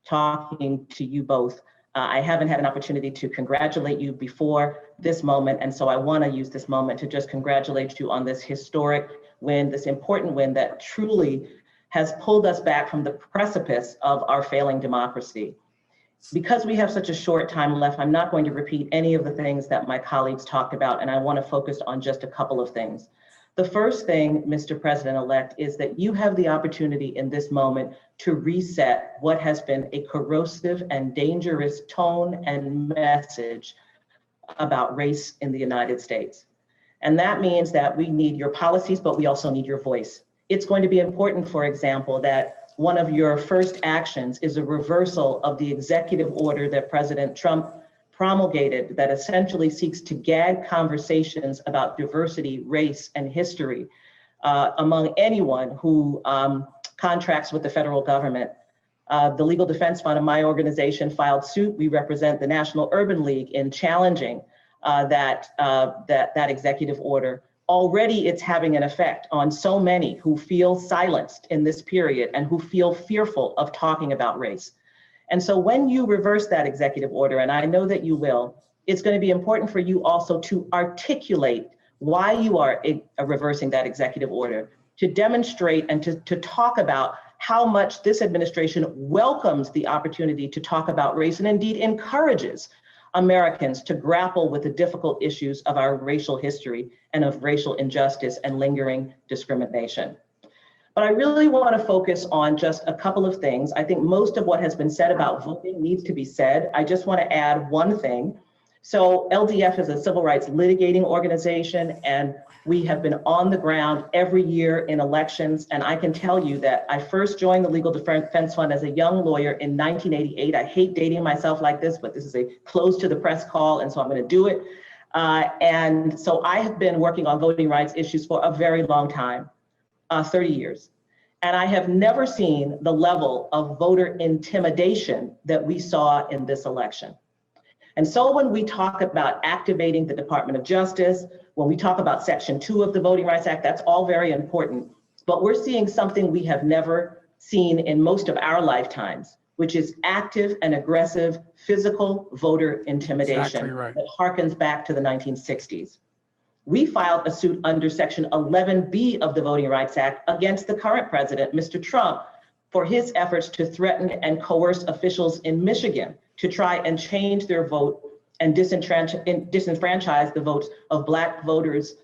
talking to you both. I haven't had an opportunity to congratulate you before this moment. And so I want to use this moment to just congratulate you on this historic win, this important win that truly has pulled us back from the precipice of our failing democracy. Because we have such a short time left, I'm not going to repeat any of the things that my colleagues talked about, and I want to focus on just a couple of things. The first thing, Mr. President-elect, is that you have the opportunity in this moment to reset what has been a corrosive and dangerous tone and message about race in the United States. And that means that we need your policies, but we also need your voice. It's going to be important, for example, that one of your first actions is a reversal of the executive order that President Trump promulgated that essentially seeks to gag conversations about diversity, race, and history among anyone who contracts with the federal government. The Legal Defense Fund of my organization filed suit. We represent the National Urban League in challenging that executive order. Already it's having an effect on so many who feel silenced in this period and who feel fearful of talking about race. And so when you reverse that executive order, and I know that you will, it's going to be important for you also to articulate why you are reversing that executive order, to demonstrate and to talk about how much this administration welcomes the opportunity to talk about race and indeed encourages Americans to grapple with the difficult issues of our racial history and of racial injustice and lingering discrimination. But I really want to focus on just a couple of things. I think most of what has been said about voting needs to be said. I just want to add one thing. So LDF is a civil rights litigating organization, and we have been on the ground every year in elections. And I can tell you that I first joined the Legal Defense Fund as a young lawyer in 1988. I hate dating myself like this, but this is a close to the press call, and so I'm going to do it. And so I have been working on voting rights issues for a very long time, 30 years. And I have never seen the level of voter intimidation that we saw in this election. And so when we talk about activating the Department of Justice, when we talk about Section 2 of the Voting Rights Act, that's all very important. But we're seeing something we have never seen in most of our lifetimes, which is active and aggressive physical voter intimidation. Exactly right. That harkens back to the 1960s. We filed a suit under Section 11B of the Voting Rights Act against the current president, Mr. Trump, for his efforts to threaten and coerce officials in Michigan to try and change their vote and disenfranchise the votes of Black voters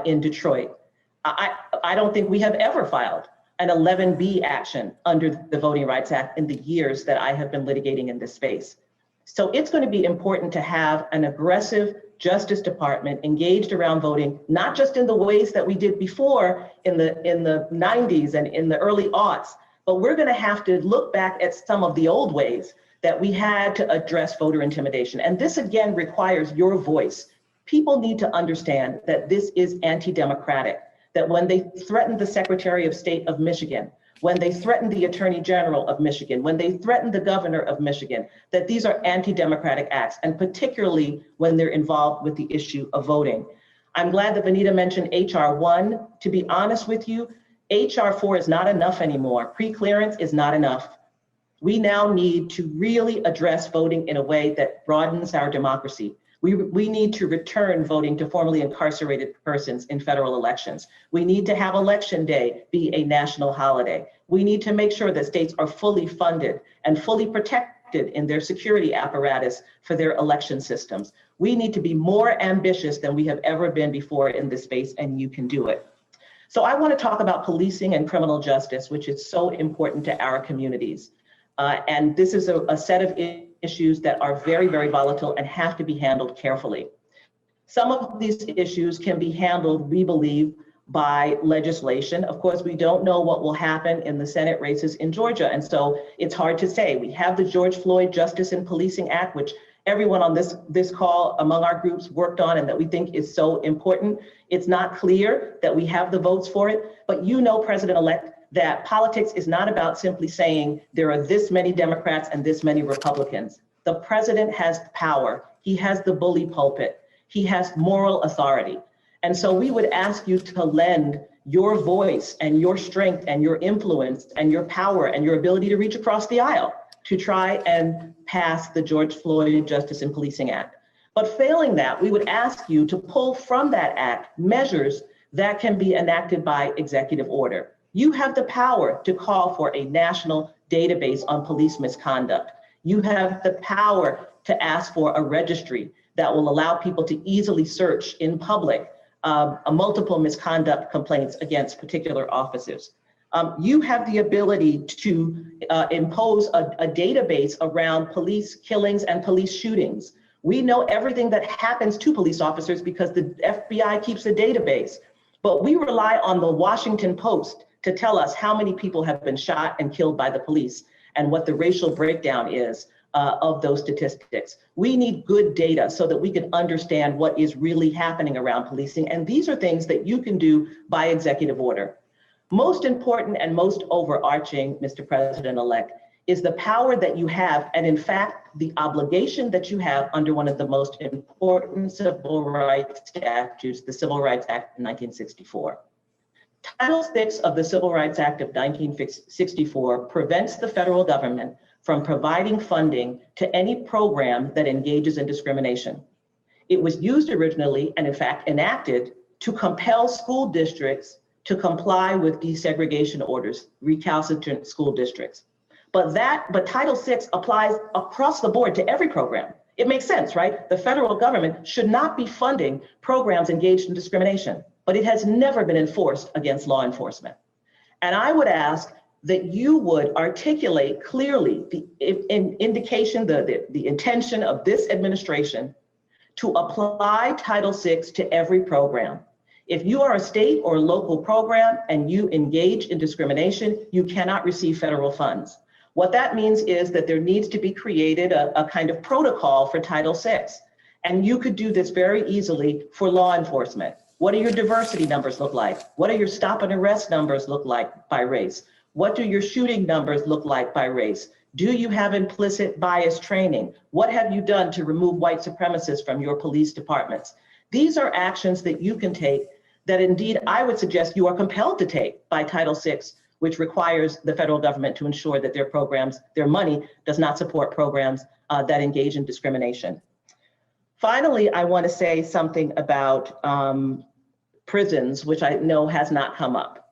in Detroit. I don't think we have ever filed an 11B action under the Voting Rights Act in the years that I have been litigating in this space. So it's going to be important to have an aggressive Justice Department engaged around voting, not just in the ways that we did before in the 90s and in the early aughts, but we're going to have to look back at some of the old ways that we had to address voter intimidation. And this again requires your voice. People need to understand that this is anti-democratic, that when they threatened the Secretary of State of Michigan, when they threatened the Attorney General of Michigan, when they threatened the Governor of Michigan, that these are anti-democratic acts, and particularly when they're involved with the issue of voting. I'm glad that Vanita mentioned HR 1. To be honest with you, HR 4 is not enough anymore. Pre-clearance is not enough. We now need to really address voting in a way that broadens our democracy. We need to return voting to formerly incarcerated persons in federal elections. We need to have Election Day be a national holiday. We need to make sure that states are fully funded and fully protected in their security apparatus for their election systems. We need to be more ambitious than we have ever been before in this space, and you can do it. So I want to talk about policing and criminal justice, which is so important to our communities. And this is a set of issues that are very, very volatile and have to be handled carefully. Some of these issues can be handled, we believe, by legislation. Of course, we don't know what will happen in the Senate races in Georgia, and so it's hard to say. We have the George Floyd Justice and Policing Act, which everyone on this call among our groups worked on and that we think is so important. It's not clear that we have the votes for it, but you know, President-elect, that politics is not about simply saying there are this many Democrats and this many Republicans. The president has power. He has the bully pulpit. He has moral authority. And so we would ask you to lend your voice and your strength and your influence and your power and your ability to reach across the aisle to try and pass the George Floyd Justice and Policing Act. But failing that, we would ask you to pull from that act measures that can be enacted by executive order. You have the power to call for a national database on police misconduct. You have the power to ask for a registry that will allow people to easily search in public multiple misconduct complaints against particular officers. You have the ability to impose a database around police killings and police shootings. We know everything that happens to police officers because the FBI keeps a database, but we rely on the Washington Post to tell us how many people have been shot and killed by the police and what the racial breakdown is of those statistics. We need good data so that we can understand what is really happening around policing. And these are things that you can do by executive order. Most important and most overarching, Mr. President-elect, is the power that you have, and in fact, the obligation that you have under one of the most important civil rights statutes, the Civil Rights Act of 1964. Title VI of the Civil Rights Act of 1964 prevents the federal government from providing funding to any program that engages in discrimination. It was used originally, and in fact enacted, to compel school districts to comply with desegregation orders, recalcitrant school districts. But Title VI applies across the board to every program. It makes sense, right? The federal government should not be funding programs engaged in discrimination, but it has never been enforced against law enforcement. And I would ask that you would articulate clearly the indication, the intention of this administration to apply Title VI to every program. If you are a state or local program and you engage in discrimination, you cannot receive federal funds. What that means is that there needs to be created a kind of protocol for Title VI. And you could do this very easily for law enforcement. What do your diversity numbers look like? What do your stop and arrest numbers look like by race? What do your shooting numbers look like by race? Do you have implicit bias training? What have you done to remove white supremacists from your police departments? These are actions that you can take that indeed I would suggest you are compelled to take by Title VI, which requires the federal government to ensure that their programs, their money does not support programs that engage in discrimination. Finally, I want to say something about prisons, which I know has not come up.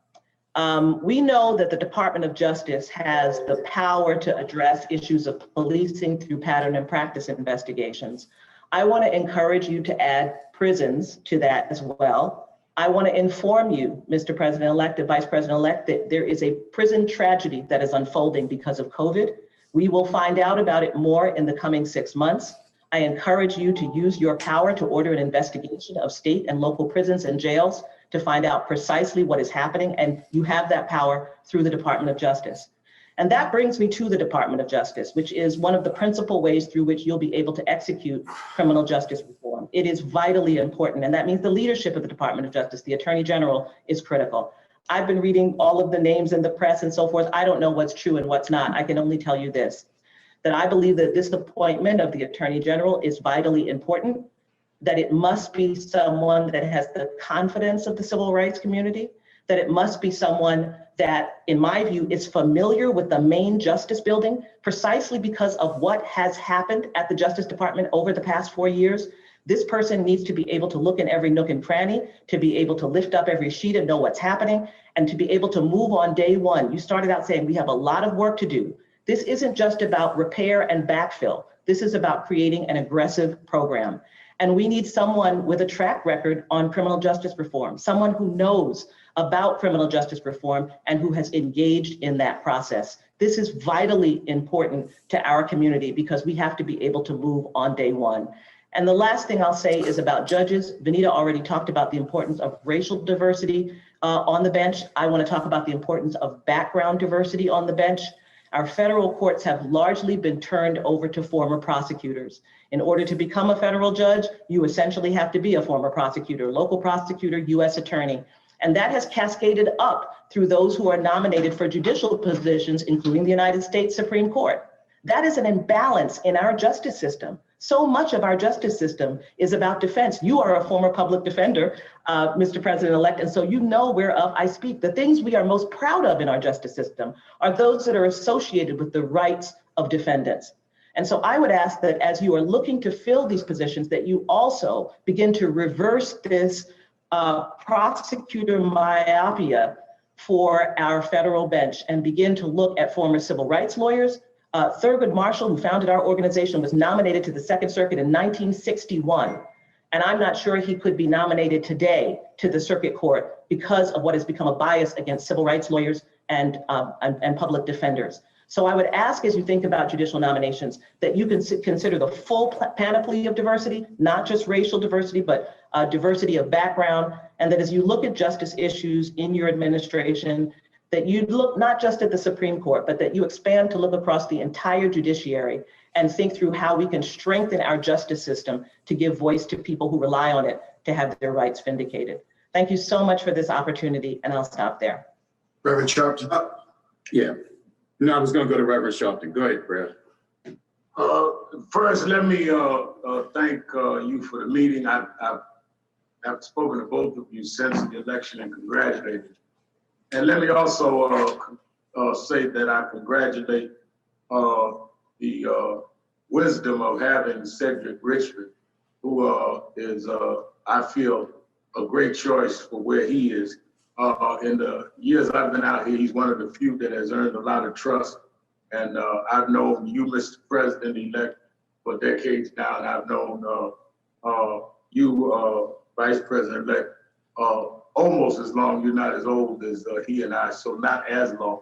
We know that the Department of Justice has the power to address issues of policing through pattern and practice investigations. I want to encourage you to add prisons to that as well. I want to inform you, Mr. President-elect and Vice President-elect, that there is a prison tragedy that is unfolding because of COVID. We will find out about it more in the coming 6 months. I encourage you to use your power to order an investigation of state and local prisons and jails to find out precisely what is happening, and you have that power through the Department of Justice. And that brings me to the Department of Justice, which is one of the principal ways through which you'll be able to execute criminal justice reform. It is vitally important, and that means the leadership of the Department of Justice, the Attorney General, is critical. I've been reading all of the names in the press and so forth. I don't know what's true and what's not. I can only tell you this, that I believe that this appointment of the Attorney General is vitally important, that it must be someone that has the confidence of the civil rights community, that it must be someone that, in my view, is familiar with the main justice building, precisely because of what has happened at the Justice Department over the past 4 years. This person needs to be able to look in every nook and cranny, to be able to lift up every sheet and know what's happening, and to be able to move on day one. You started out saying we have a lot of work to do. This isn't just about repair and backfill. This is about creating an aggressive program. And we need someone with a track record on criminal justice reform, someone who knows about criminal justice reform and who has engaged in that process. This is vitally important to our community because we have to be able to move on day one. And the last thing I'll say is about judges. Vanita already talked about the importance of racial diversity on the bench. I want to talk about the importance of background diversity on the bench. Our federal courts have largely been turned over to former prosecutors. In order to become a federal judge, you essentially have to be a former prosecutor, local prosecutor, US attorney. And that has cascaded up through those who are nominated for judicial positions, including the United States Supreme Court. That is an imbalance in our justice system. So much of our justice system is about defense. You are a former public defender, Mr. President-elect, and so you know whereof I speak. The things we are most proud of in our justice system are those that are associated with the rights of defendants. And so I would ask that as you are looking to fill these positions, that you also begin to reverse this prosecutor myopia for our federal bench and begin to look at former civil rights lawyers. Thurgood Marshall, who founded our organization, was nominated to the Second Circuit in 1961. And I'm not sure he could be nominated today to the circuit court because of what has become a bias against civil rights lawyers and public defenders. So I would ask, as you think about judicial nominations, that you can consider the full panoply of diversity, not just racial diversity, but diversity of background. And that as you look at justice issues in your administration, that you look not just at the Supreme Court, but that you expand to look across the entire judiciary and think through how we can strengthen our justice system to give voice to people who rely on it to have their rights vindicated. Thank you so much for this opportunity, and I'll stop there. Reverend Sharpton. Yeah. No, I was going to go to Reverend Sharpton. Go ahead, Brad. First, let me thank you for the meeting. I've spoken to both of you since the election and congratulated you. And let me also say that I congratulate the wisdom of having Cedric Richmond, who is, I feel, a great choice for where he is. In the years I've been out here, he's one of the few that has earned a lot of trust. And I've known you, Mr. President-elect, for decades now, and I've known you, Vice President-elect, almost as long. You're not as old as he and I, so not as long.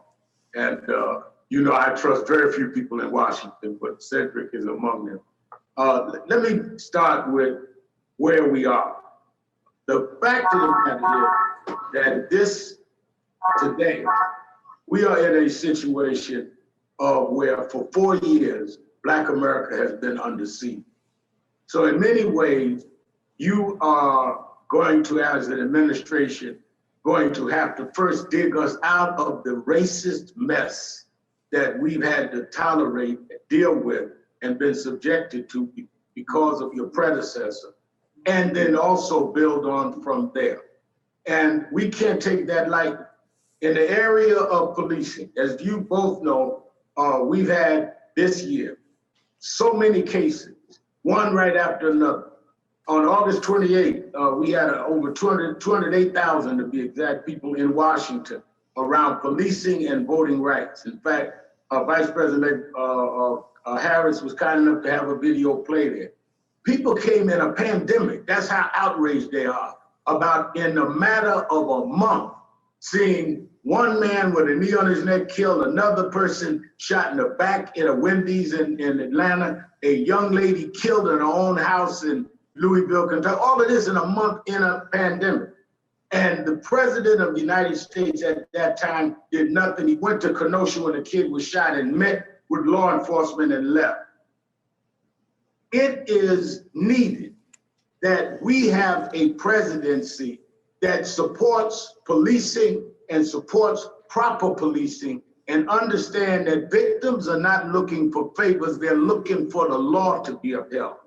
And you know, I trust very few people in Washington, but Cedric is among them. Let me start with where we are. The fact of the matter is that today, we are in a situation where for 4 years, Black America has been under siege. So in many ways, you are going to, as an administration, going to have to first dig us out of the racist mess that we've had to tolerate, deal with, and been subjected to because of your predecessor, and then also build on from there. And we can't take that lightly. In the area of policing, as you both know, we've had this year so many cases, one right after another. On August 28th, we had over 208,000 to be exact people in Washington around policing and voting rights. In fact, Vice President Harris was kind enough to have a video play there. People came in a pandemic. That's how outraged they are about, in a matter of a month, seeing one man with a knee on his neck kill another person shot in the back in a Wendy's in Atlanta, a young lady killed in her own house in Louisville, Kentucky, all of this in a month in a pandemic. And the president of the United States at that time did nothing. He went to Kenosha when the kid was shot and met with law enforcement and left. It is needed that we have a presidency that supports policing and supports proper policing and understand that victims are not looking for favors, they're looking for the law to be upheld.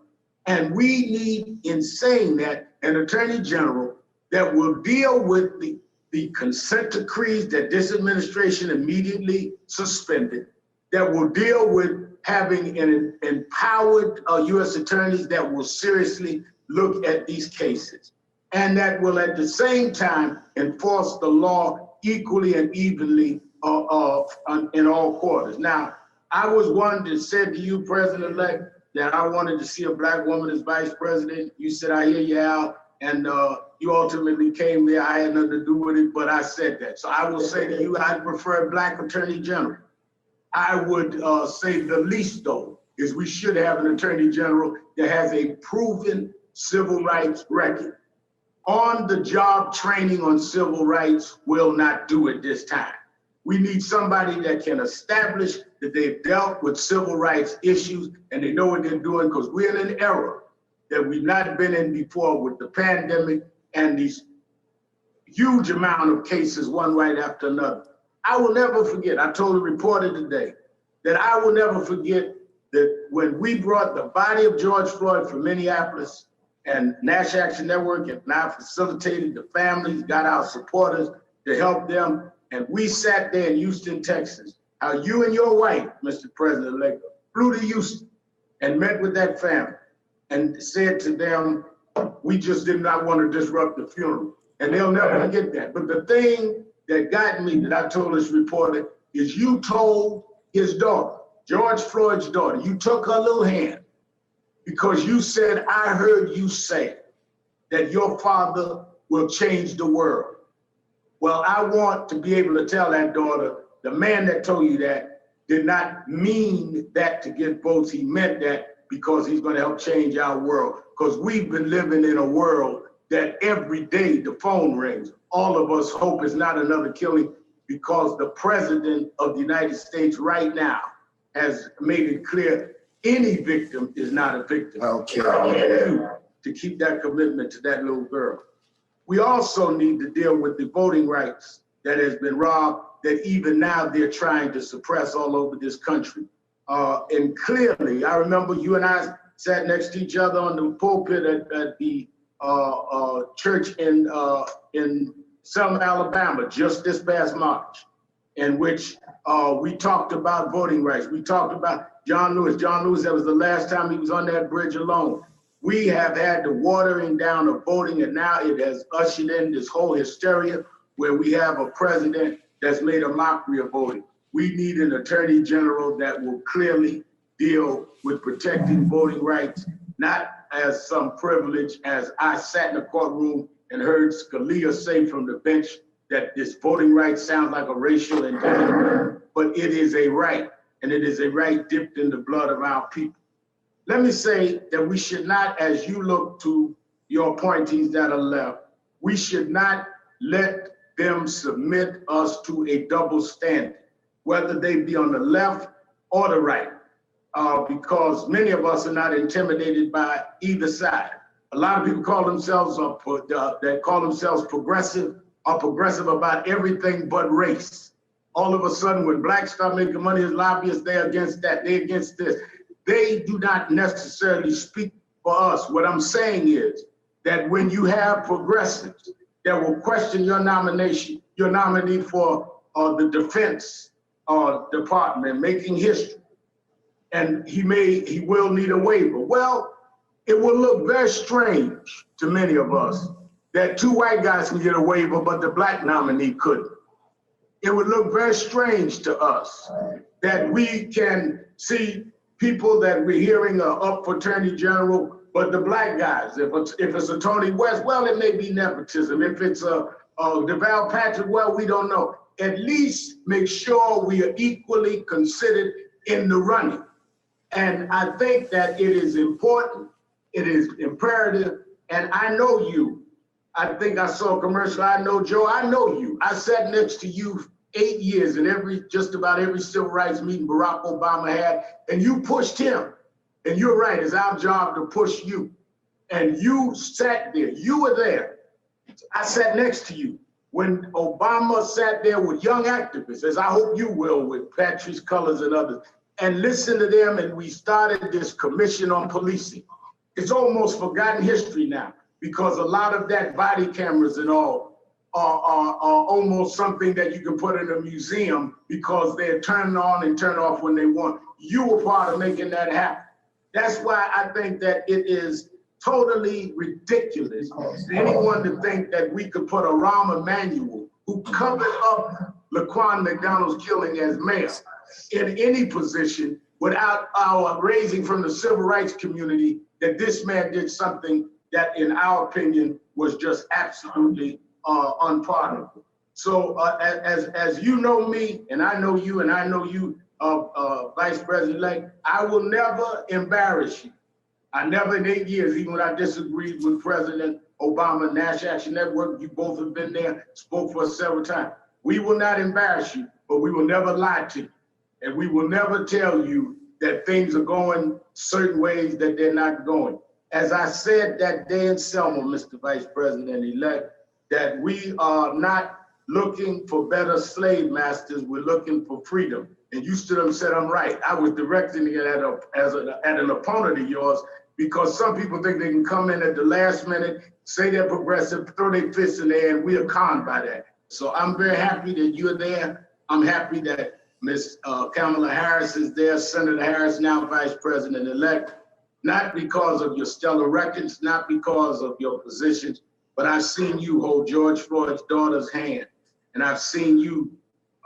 And we need, in saying that, an attorney general that will deal with the consent decrees that this administration immediately suspended, that will deal with having an empowered U.S. attorneys that will seriously look at these cases and that will at the same time enforce the law equally and evenly in all quarters. Now, I was one that said to you, President-elect, that I wanted to see a Black woman as vice president. You said, I hear you out, and you ultimately came there. I had nothing to do with it, but I said that. So I will say to you, I prefer a Black attorney general. I would say the least, though, is we should have an attorney general that has a proven civil rights record. On-the-job training on civil rights will not do it this time. We need somebody that can establish that they've dealt with civil rights issues and they know what they're doing, because we're in an era that we've not been in before with the pandemic and these huge amount of cases, one right after another. I will never forget, I told a reporter today, that I will never forget that when we brought the body of George Floyd from Minneapolis, and National Action Network and now facilitated the families, got our supporters to help them. And we sat there in Houston, Texas, how you and your wife, Mr. President-elect, flew to Houston and met with that family and said to them, we just did not want to disrupt the funeral. And they'll never forget that. But the thing that got me, that I told this reporter, is you told his daughter, George Floyd's daughter, you took her little hand, because you said, I heard you say that your father will change the world. Well, I want to be able to tell that daughter, the man that told you that did not mean that to get votes. He meant that because he's going to help change our world. Because we've been living in a world that every day the phone rings. All of us hope it's not another killing, because the president of the United States right now has made it clear any victim is not a victim. Okay. To keep that commitment to that little girl. We also need to deal with the voting rights that has been robbed, that even now they're trying to suppress all over this country. And clearly, I remember you and I sat next to each other on the pulpit at the church in Selma, Alabama, just this past March, in which we talked about voting rights. We talked about John Lewis. John Lewis, that was the last time he was on that bridge alone. We have had the watering down of voting, and now it has ushered in this whole hysteria where we have a president that's made a mockery of voting. We need an attorney general that will clearly deal with protecting voting rights, not as some privilege, as I sat in the courtroom and heard Scalia say from the bench that this voting right sounds like a racial injustice, but it is a right. And it is a right dipped in the blood of our people. Let me say that we should not, as you look to your appointees that are left, we should not let them submit us to a double standard, whether they be on the left or the right, because many of us are not intimidated by either side. A lot of people call themselves, that call themselves progressive, are progressive about everything but race. All of a sudden, when blacks start making money as lobbyists, they're against that, they're against this. They do not necessarily speak for us. What I'm saying is that when you have progressives that will question your nomination, your nominee for the Defense Department, making history, and he will need a waiver. Well, it will look very strange to many of us that two white guys can get a waiver, but the black nominee couldn't. It would look very strange to us that we can see people that we're hearing are up for attorney general, but the black guys, if it's a Tony West, well, it may be nepotism. If it's a DeVal Patrick, well, we don't know. At least make sure we are equally considered in the running. And I think that it is important, it is imperative, and I know you. I think I saw a commercial. I know Joe. I know you. I sat next to you 8 years in just about every civil rights meeting Barack Obama had, and you pushed him. And you're right, it's our job to push you. And you sat there. You were there. I sat next to you when Obama sat there with young activists, as I hope you will, with Patrice Cullors and others, and listened to them. And we started this commission on policing. It's almost forgotten history now, because a lot of that body cameras and all are almost something that you can put in a museum, because they're turned on and turned off when they want. You were part of making that happen. That's why I think that it is totally ridiculous. Anyone to think that we could put a Rahm Emanuel, who covered up Laquan McDonald's killing as mayor, in any position without our raising from the civil rights community that this man did something that, in our opinion, was just absolutely unpardonable. So as you know me, and I know you, and I know you, Vice President-elect, I will never embarrass you. I never in 8 years, even when I disagreed with President Obama, National Action Network, you both have been there, spoke for us several times. We will not embarrass you, but we will never lie to you. And we will never tell you that things are going certain ways that they're not going. As I said that day in Selma, Mr. Vice President-elect, that we are not looking for better slave masters, we're looking for freedom. And you stood up and said, I'm right. I was directing it at an opponent of yours, because some people think they can come in at the last minute, say they're progressive, throw their fists in the air, and we are conned by that. So I'm very happy that you're there. I'm happy that Ms. Kamala Harris is there, Senator Harris, now Vice President-elect, not because of your stellar records, not because of your positions, but I've seen you hold George Floyd's daughter's hand. And I've seen you,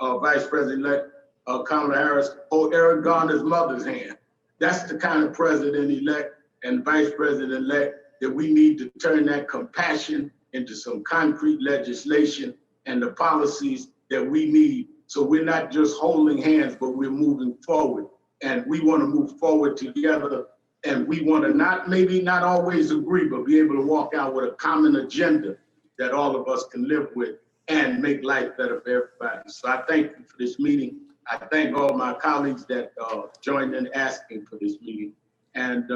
Vice President-elect Kamala Harris, hold Eric Garner's mother's hand. That's the kind of President-elect and Vice President-elect that we need to turn that compassion into some concrete legislation and the policies that we need. So we're not just holding hands, but we're moving forward. And we want to move forward together. And we want to maybe not always agree, but be able to walk out with a common agenda that all of us can live with and make life better for everybody. So I thank you for this meeting. I thank all my colleagues that joined in asking for this meeting. And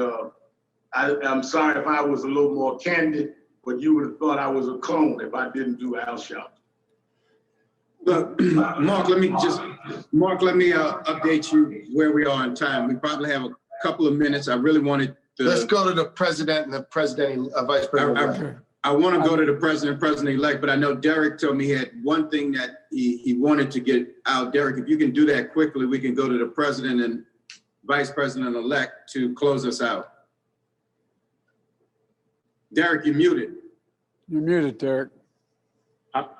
I'm sorry if I was a little more candid, but you would have thought I was a clone if I didn't do Al Sharpton. Look, Mark, let me update you where we are in time. We probably have a couple of minutes. I really wanted to. Let's go to the president and the vice president. I want to go to the president-elect, but I know Derek told me he had one thing that he wanted to get out. Derek, if you can do that quickly, we can go to the president and vice president-elect to close us out. Derek, you're muted. You're muted, Derek.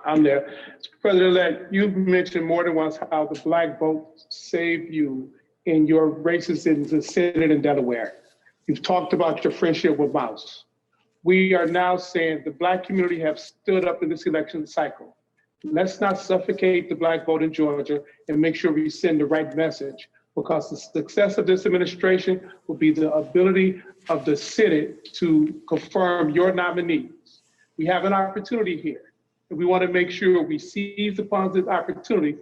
I'm there. President-elect, you've mentioned more than once how the Black vote saved you in your races in the Senate in Delaware. You've talked about your friendship with Mouse. We are now saying the Black community have stood up in this election cycle. Let's not suffocate the Black vote in Georgia and make sure we send the right message, because the success of this administration will be the ability of the Senate to confirm your nominees. We have an opportunity here, and we want to make sure we seize upon this opportunity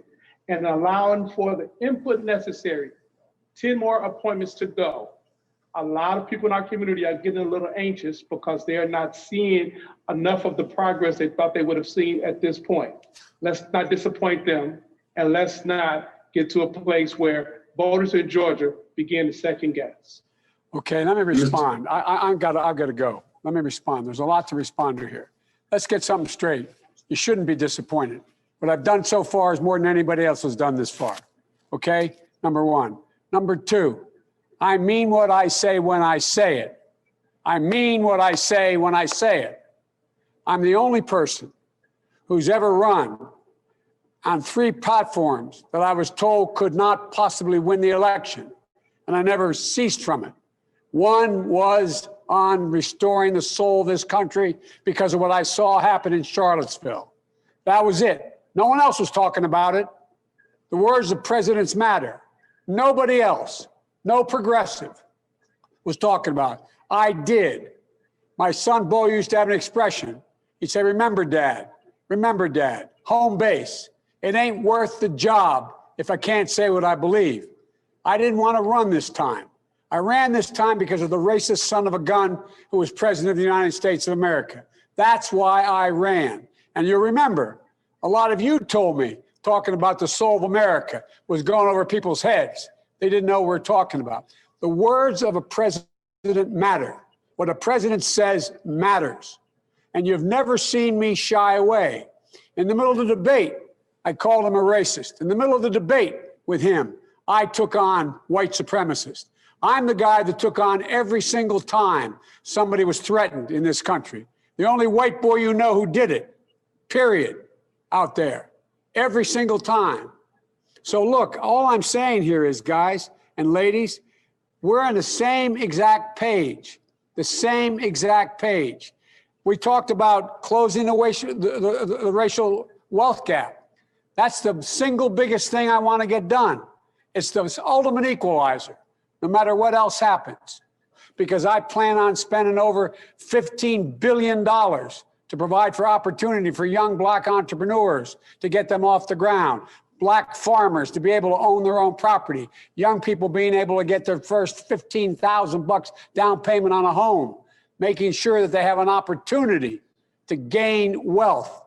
and allowing for the input necessary. 10 more appointments to go. A lot of people in our community are getting a little anxious because they are not seeing enough of the progress they thought they would have seen at this point. Let's not disappoint them, and let's not get to a place where voters in Georgia begin to second guess. Okay, let me respond. I've got to go. Let me respond. There's a lot to respond to here. Let's get something straight. You shouldn't be disappointed. What I've done so far is more than anybody else has done this far. Okay, number one. Number two, I mean what I say when I say it. I mean what I say when I say it. I'm the only person who's ever run on 3 platforms that I was told could not possibly win the election, and I never ceased from it. One was on restoring the soul of this country because of what I saw happen in Charlottesville. That was it. No one else was talking about it. The words of presidents matter. Nobody else, no progressive, was talking about it. I did. My son Bo used to have an expression. He'd say, remember, Dad, home base. It ain't worth the job if I can't say what I believe. I didn't want to run this time. I ran this time because of the racist son of a gun who was president of the United States of America. That's why I ran. And you'll remember, a lot of you told me talking about the soul of America was going over people's heads. They didn't know what we're talking about. The words of a president matter. What a president says matters. And you've never seen me shy away. In the middle of the debate, I called him a racist. In the middle of the debate with him, I took on white supremacists. I'm the guy that took on every single time somebody was threatened in this country. The only white boy you know who did it, period, out there, every single time. So look, all I'm saying here is, guys and ladies, we're on the same exact page, the same exact page. We talked about closing the racial wealth gap. That's the single biggest thing I want to get done. It's the ultimate equalizer, no matter what else happens, because I plan on spending over $15 billion to provide for opportunity for young Black entrepreneurs to get them off the ground, Black farmers to be able to own their own property, young people being able to get their first $15,000 down payment on a home, making sure that they have an opportunity to gain wealth.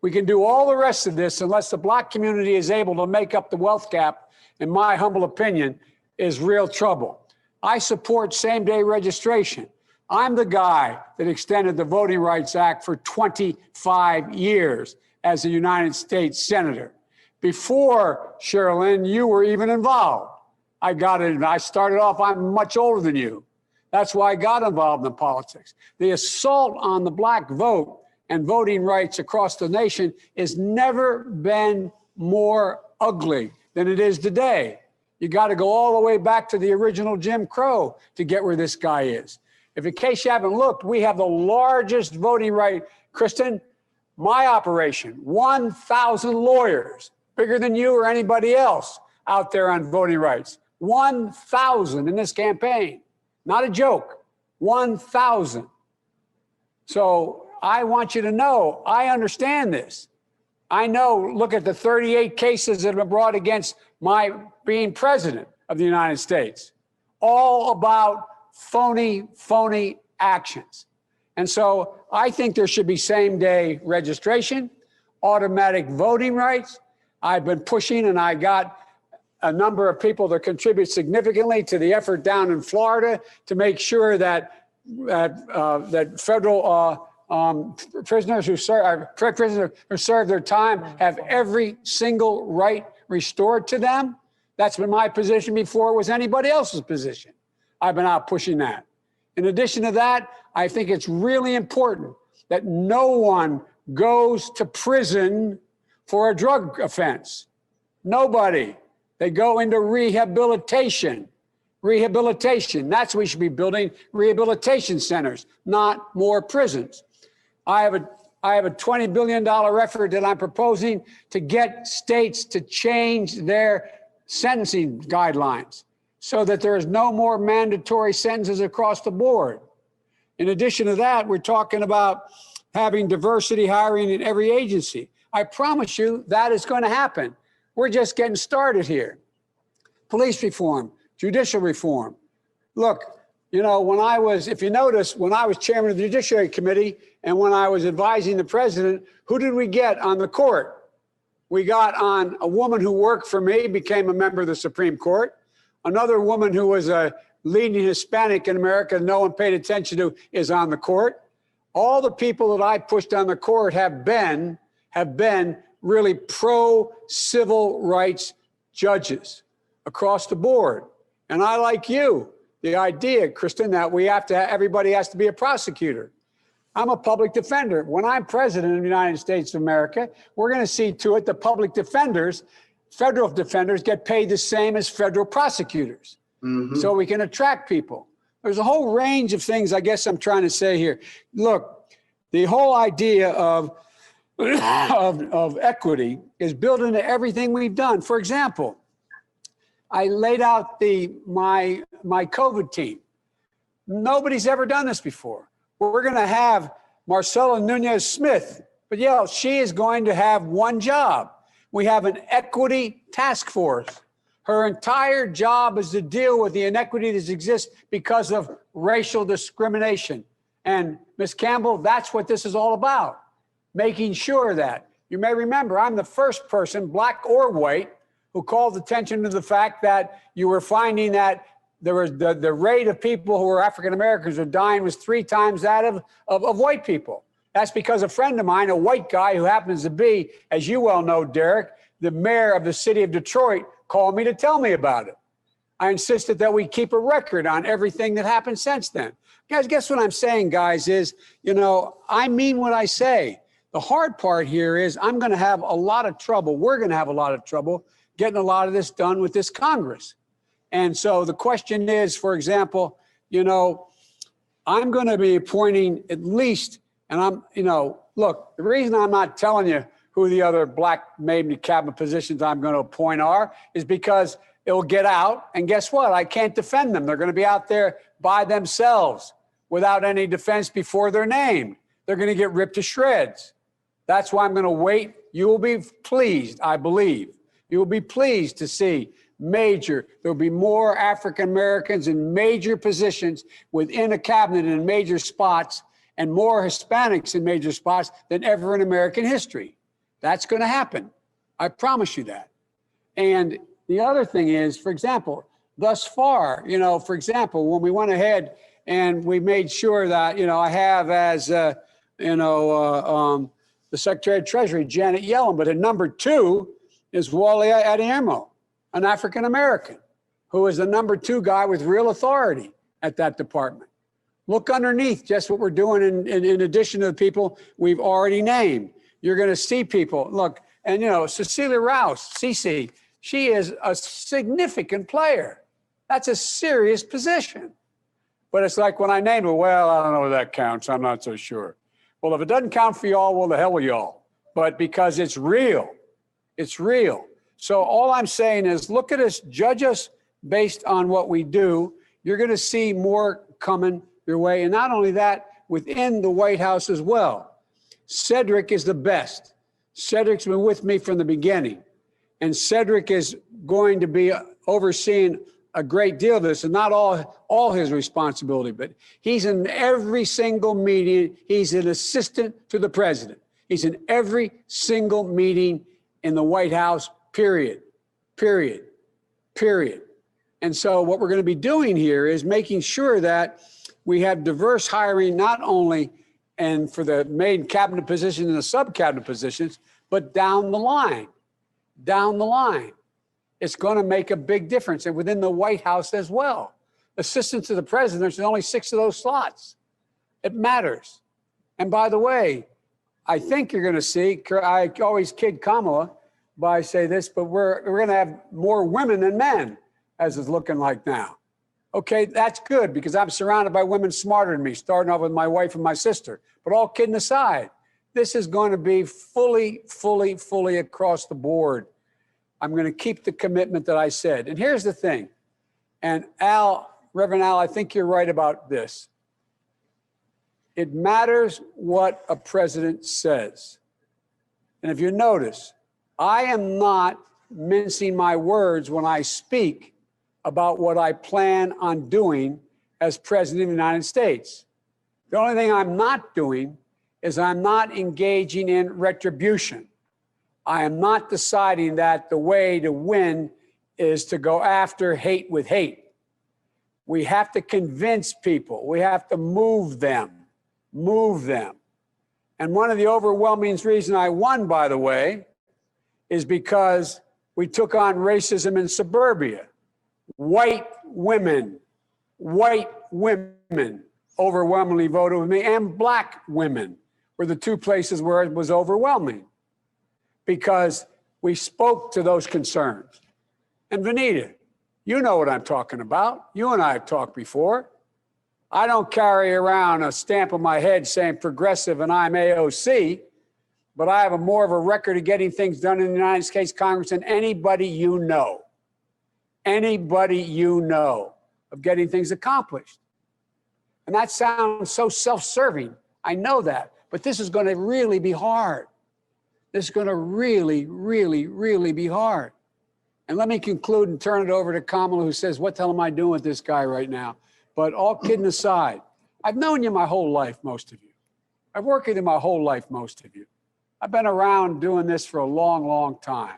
We can do all the rest of this unless the Black community is able to make up the wealth gap, in my humble opinion, is real trouble. I support same-day registration. I'm the guy that extended the Voting Rights Act for 25 years as a United States Senator. Before, Sherilyn, you were even involved. I got it, and I started off, I'm much older than you. That's why I got involved in politics. The assault on the Black vote and voting rights across the nation has never been more ugly than it is today. You got to go all the way back to the original Jim Crow to get where this guy is. If in case you haven't looked, we have the largest voting right, Kristen, my operation, 1,000 lawyers, bigger than you or anybody else out there on voting rights. 1,000 in this campaign. Not a joke, 1,000. So I want you to know, I understand this. I know, look at the 38 cases that have been brought against my being president of the United States, all about phony actions. And so I think there should be same-day registration, automatic voting rights. I've been pushing, and I got a number of people that contribute significantly to the effort down in Florida to make sure that federal prisoners who serve their time have every single right restored to them. That's been my position before it was anybody else's position. I've been out pushing that. In addition to that, I think it's really important that no one goes to prison for a drug offense. Nobody. They go into rehabilitation. Rehabilitation. That's what we should be building, rehabilitation centers, not more prisons. I have a $20 billion effort that I'm proposing to get states to change their sentencing guidelines so that there is no more mandatory sentences across the board. In addition to that, we're talking about having diversity hiring in every agency. I promise you that is going to happen. We're just getting started here. Police reform, judicial reform. Look, you know, when I was, if you notice, when I was chairman of the Judiciary Committee and when I was advising the president, who did we get on the court? We got on a woman who worked for me, became a member of the Supreme Court. Another woman who was a leading Hispanic in America no one paid attention to is on the court. All the people that I pushed on the court have been really pro-civil rights judges across the board. And I, like you, the idea, Kristen, that everybody has to be a prosecutor. I'm a public defender. When I'm president of the United States of America, we're going to see to it that public defenders, federal defenders, get paid the same as federal prosecutors. So we can attract people. There's a whole range of things I guess I'm trying to say here. Look, the whole idea of equity is built into everything we've done. For example, I laid out my COVID team. Nobody's ever done this before. We're going to have Marcela Nunez Smith, but yeah, she is going to have one job. We have an equity task force. Her entire job is to deal with the inequity that exists because of racial discrimination. And Ms. Campbell, that's what this is all about. Making sure that, you may remember, I'm the first person, black or white, who called attention to the fact that you were finding that there was the rate of people who were African Americans who were dying was 3 times that of white people. That's because a friend of mine, a white guy who happens to be, as you well know, Derek, the mayor of the city of Detroit, called me to tell me about it. I insisted that we keep a record on everything that happened since then. Guys, guess what I'm saying, guys, is, I mean what I say. The hard part here is I'm going to have a lot of trouble. We're going to have a lot of trouble getting a lot of this done with this Congress. And so the question is, for example, I'm going to be appointing at least, and look, the reason I'm not telling you who the other black maybe cabinet positions I'm going to appoint are is because it'll get out. And guess what? I can't defend them. They're going to be out there by themselves without any defense before they're named. They're going to get ripped to shreds. That's why I'm going to wait. You will be pleased, I believe. You will be pleased to see there'll be more African Americans in major positions within a cabinet in major spots and more Hispanics in major spots than ever in American history. That's going to happen. I promise you that. And the other thing is, for example, thus far, for example, when we went ahead and we made sure that, I have as, the Secretary of Treasury, Janet Yellen, but at number 2 is Wally Adeyemo, an African American, who is the number 2 guy with real authority at that department. Look underneath just what we're doing in addition to the people we've already named. You're going to see people, look, and Cecilia Rouse, Cece, she is a significant player. That's a serious position. But it's like when I named her, well, I don't know if that counts. I'm not so sure. Well, if it doesn't count for y'all, well, the hell with y'all. But because it's real, it's real. So all I'm saying is look at us, judge us based on what we do. You're going to see more coming your way. And not only that, within the White House as well. Cedric is the best. Cedric's been with me from the beginning. And Cedric is going to be overseeing a great deal of this, and not all his responsibility, but he's in every single meeting. He's an assistant to the president. He's in every single meeting in the White House, period. And so what we're going to be doing here is making sure that we have diverse hiring, not only and for the main cabinet position and the sub-cabinet positions, but down the line. It's going to make a big difference, and within the White House as well. Assistant to the president, there's only 6 of those slots. It matters. And by the way, I think you're going to see, I always kid Kamala by say this, but we're going to have more women than men, as it's looking like now. Okay, that's good because I'm surrounded by women smarter than me, starting off with my wife and my sister. But all kidding aside, this is going to be fully across the board. I'm going to keep the commitment that I said. And here's the thing. And Al, Reverend Al, I think you're right about this. It matters what a president says. And if you notice, I am not mincing my words when I speak about what I plan on doing as president of the United States. The only thing I'm not doing is I'm not engaging in retribution. I am not deciding that the way to win is to go after hate with hate. We have to convince people. We have to move them. And one of the overwhelming reasons I won, by the way, is because we took on racism in suburbia. White women overwhelmingly voted with me, and black women were the 2 places where it was overwhelming, because we spoke to those concerns. And Vanita, you know what I'm talking about. You and I have talked before. I don't carry around a stamp on my head saying progressive and I'm AOC, but I have more of a record of getting things done in the United States Congress than anybody you know. Anybody you know of getting things accomplished. And that sounds so self-serving. I know that, but this is going to really be hard. This is going to really be hard. And let me conclude and turn it over to Kamala, who says, what the hell am I doing with this guy right now? But all kidding aside, I've known you my whole life, most of you. I've worked with you my whole life, most of you. I've been around doing this for a long time.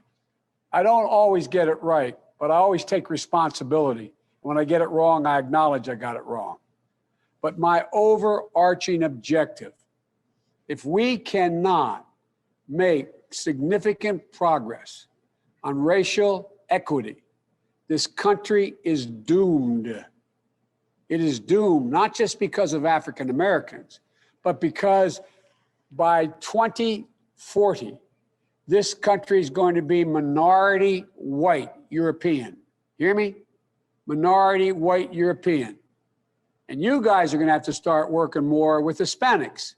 I don't always get it right, but I always take responsibility. When I get it wrong, I acknowledge I got it wrong. But my overarching objective, if we cannot make significant progress on racial equity, This country is doomed. It is doomed, not just because of African Americans, but because by 2040, this country is going to be minority white European. Hear me? Minority white European. And you guys are going to have to start working more with Hispanics,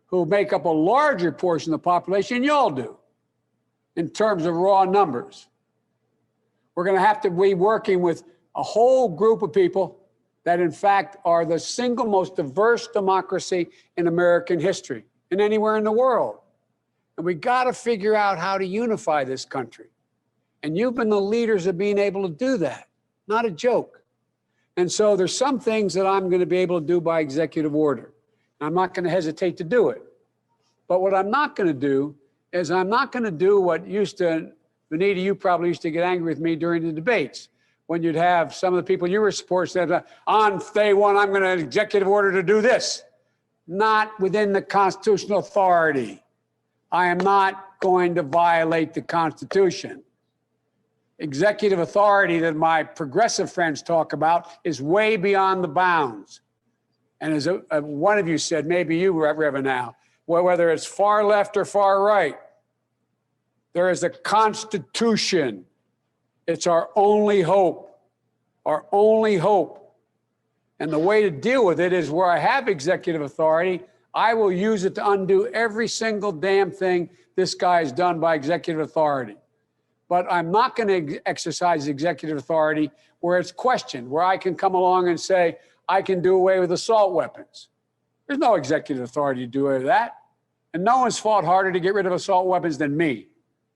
who make up a larger portion of the population than y'all do in terms of raw numbers. We're going to have to be working with a whole group of people that, in fact, are the single most diverse democracy in American history and anywhere in the world. And we got to figure out how to unify this country. And you've been the leaders of being able to do that. Not a joke. And so there's some things that I'm going to be able to do by executive order. I'm not going to hesitate to do it. But what I'm not going to do is I'm not going to do what used to, Vanita, you probably used to get angry with me during the debates when you'd have some of the people you were supporting say, on day one, I'm going to executive order to do this. Not within the constitutional authority. I am not going to violate the Constitution. Executive authority that my progressive friends talk about is way beyond the bounds. And as one of you said, maybe you, Reverend Al, whether it's far left or far right, there is a Constitution. It's our only hope, our only hope. And the way to deal with it is where I have executive authority, I will use it to undo every single damn thing this guy has done by executive authority. But I'm not going to exercise executive authority where it's questioned, where I can come along and say, I can do away with assault weapons. There's no executive authority to do away with that. And no one's fought harder to get rid of assault weapons than me.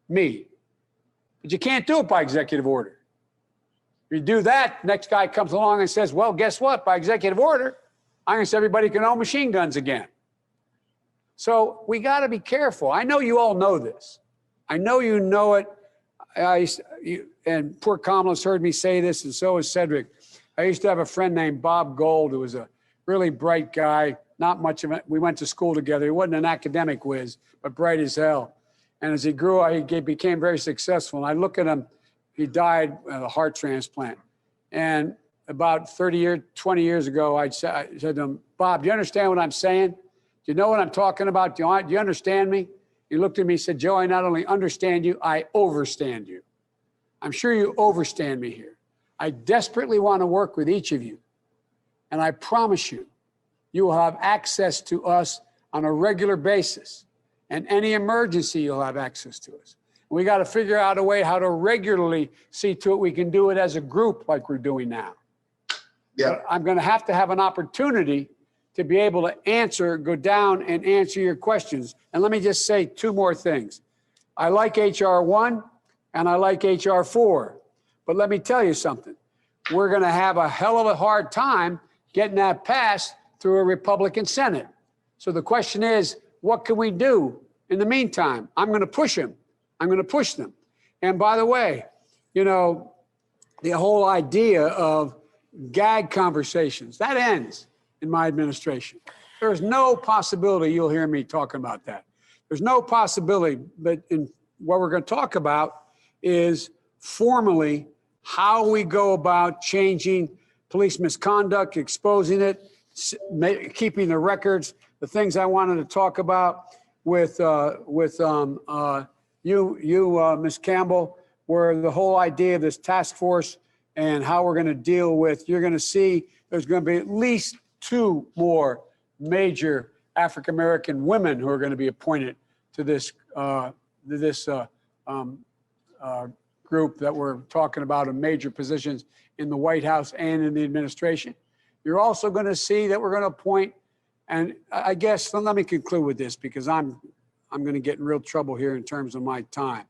But you can't do it by executive order. If you do that, next guy comes along and says, well, guess what? By executive order, I'm going to say everybody can own machine guns again. So we got to be careful. I know you all know this. I know you know it. And poor Kamala's heard me say this, and so has Cedric. I used to have a friend named Bob Gold, who was a really bright guy, not much of it. We went to school together. He wasn't an academic whiz, but bright as hell. And as he grew up, he became very successful. And I look at him, he died of a heart transplant. And about 20 years ago, I said to him, Bob, do you understand what I'm saying? Do you know what I'm talking about? Do you understand me? He looked at me and said, Joe, I not only understand you, I overstand you. I'm sure you overstand me here. I desperately want to work with each of you. And I promise you, you will have access to us on a regular basis. And any emergency, you'll have access to us. We got to figure out a way how to regularly see to it we can do it as a group like we're doing now. Yeah. But I'm going to have an opportunity to be able to go down and answer your questions. And let me just say two more things. I like HR 1 and I like HR 4. But let me tell you something. We're going to have a hell of a hard time getting that passed through a Republican Senate. So the question is, what can we do in the meantime? I'm going to push them. I'm going to push them. And by the way, you know, the whole idea of gag conversations, that ends in my administration. There's no possibility you'll hear me talking about that. There's no possibility, but what we're going to talk about is formally how we go about changing police misconduct, exposing it, keeping the records, the things I wanted to talk about with you, Ms. Campbell, where the whole idea of this task force and how we're going to deal with, you're going to see there's going to be at least 2 more major African-American women who are going to be appointed to this group that we're talking about in major positions in the White House and in the administration. You're also going to see that we're going to appoint, and I guess, let me conclude with this because I'm going to get in real trouble here in terms of my time.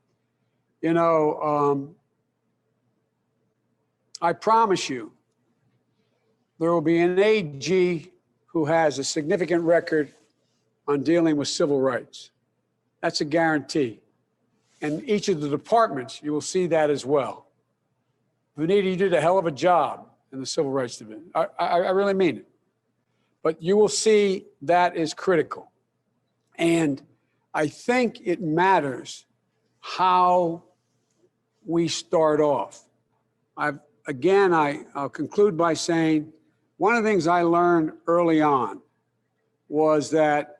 You know, I promise you, there will be an AG who has a significant record on dealing with civil rights. That's a guarantee. And each of the departments, you will see that as well. Vanita, you did a hell of a job in the Civil Rights Division. I really mean it. But you will see that is critical. And I think it matters how we start off. I'll conclude by saying, one of the things I learned early on was that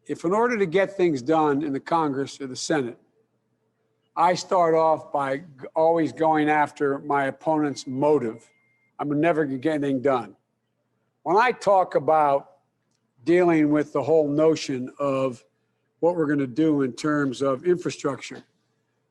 if in order to get things done in the Congress or the Senate, I start off by always going after my opponent's motive, I'm never gonna get anything done. When I talk about dealing with the whole notion of what we're gonna do in terms of infrastructure,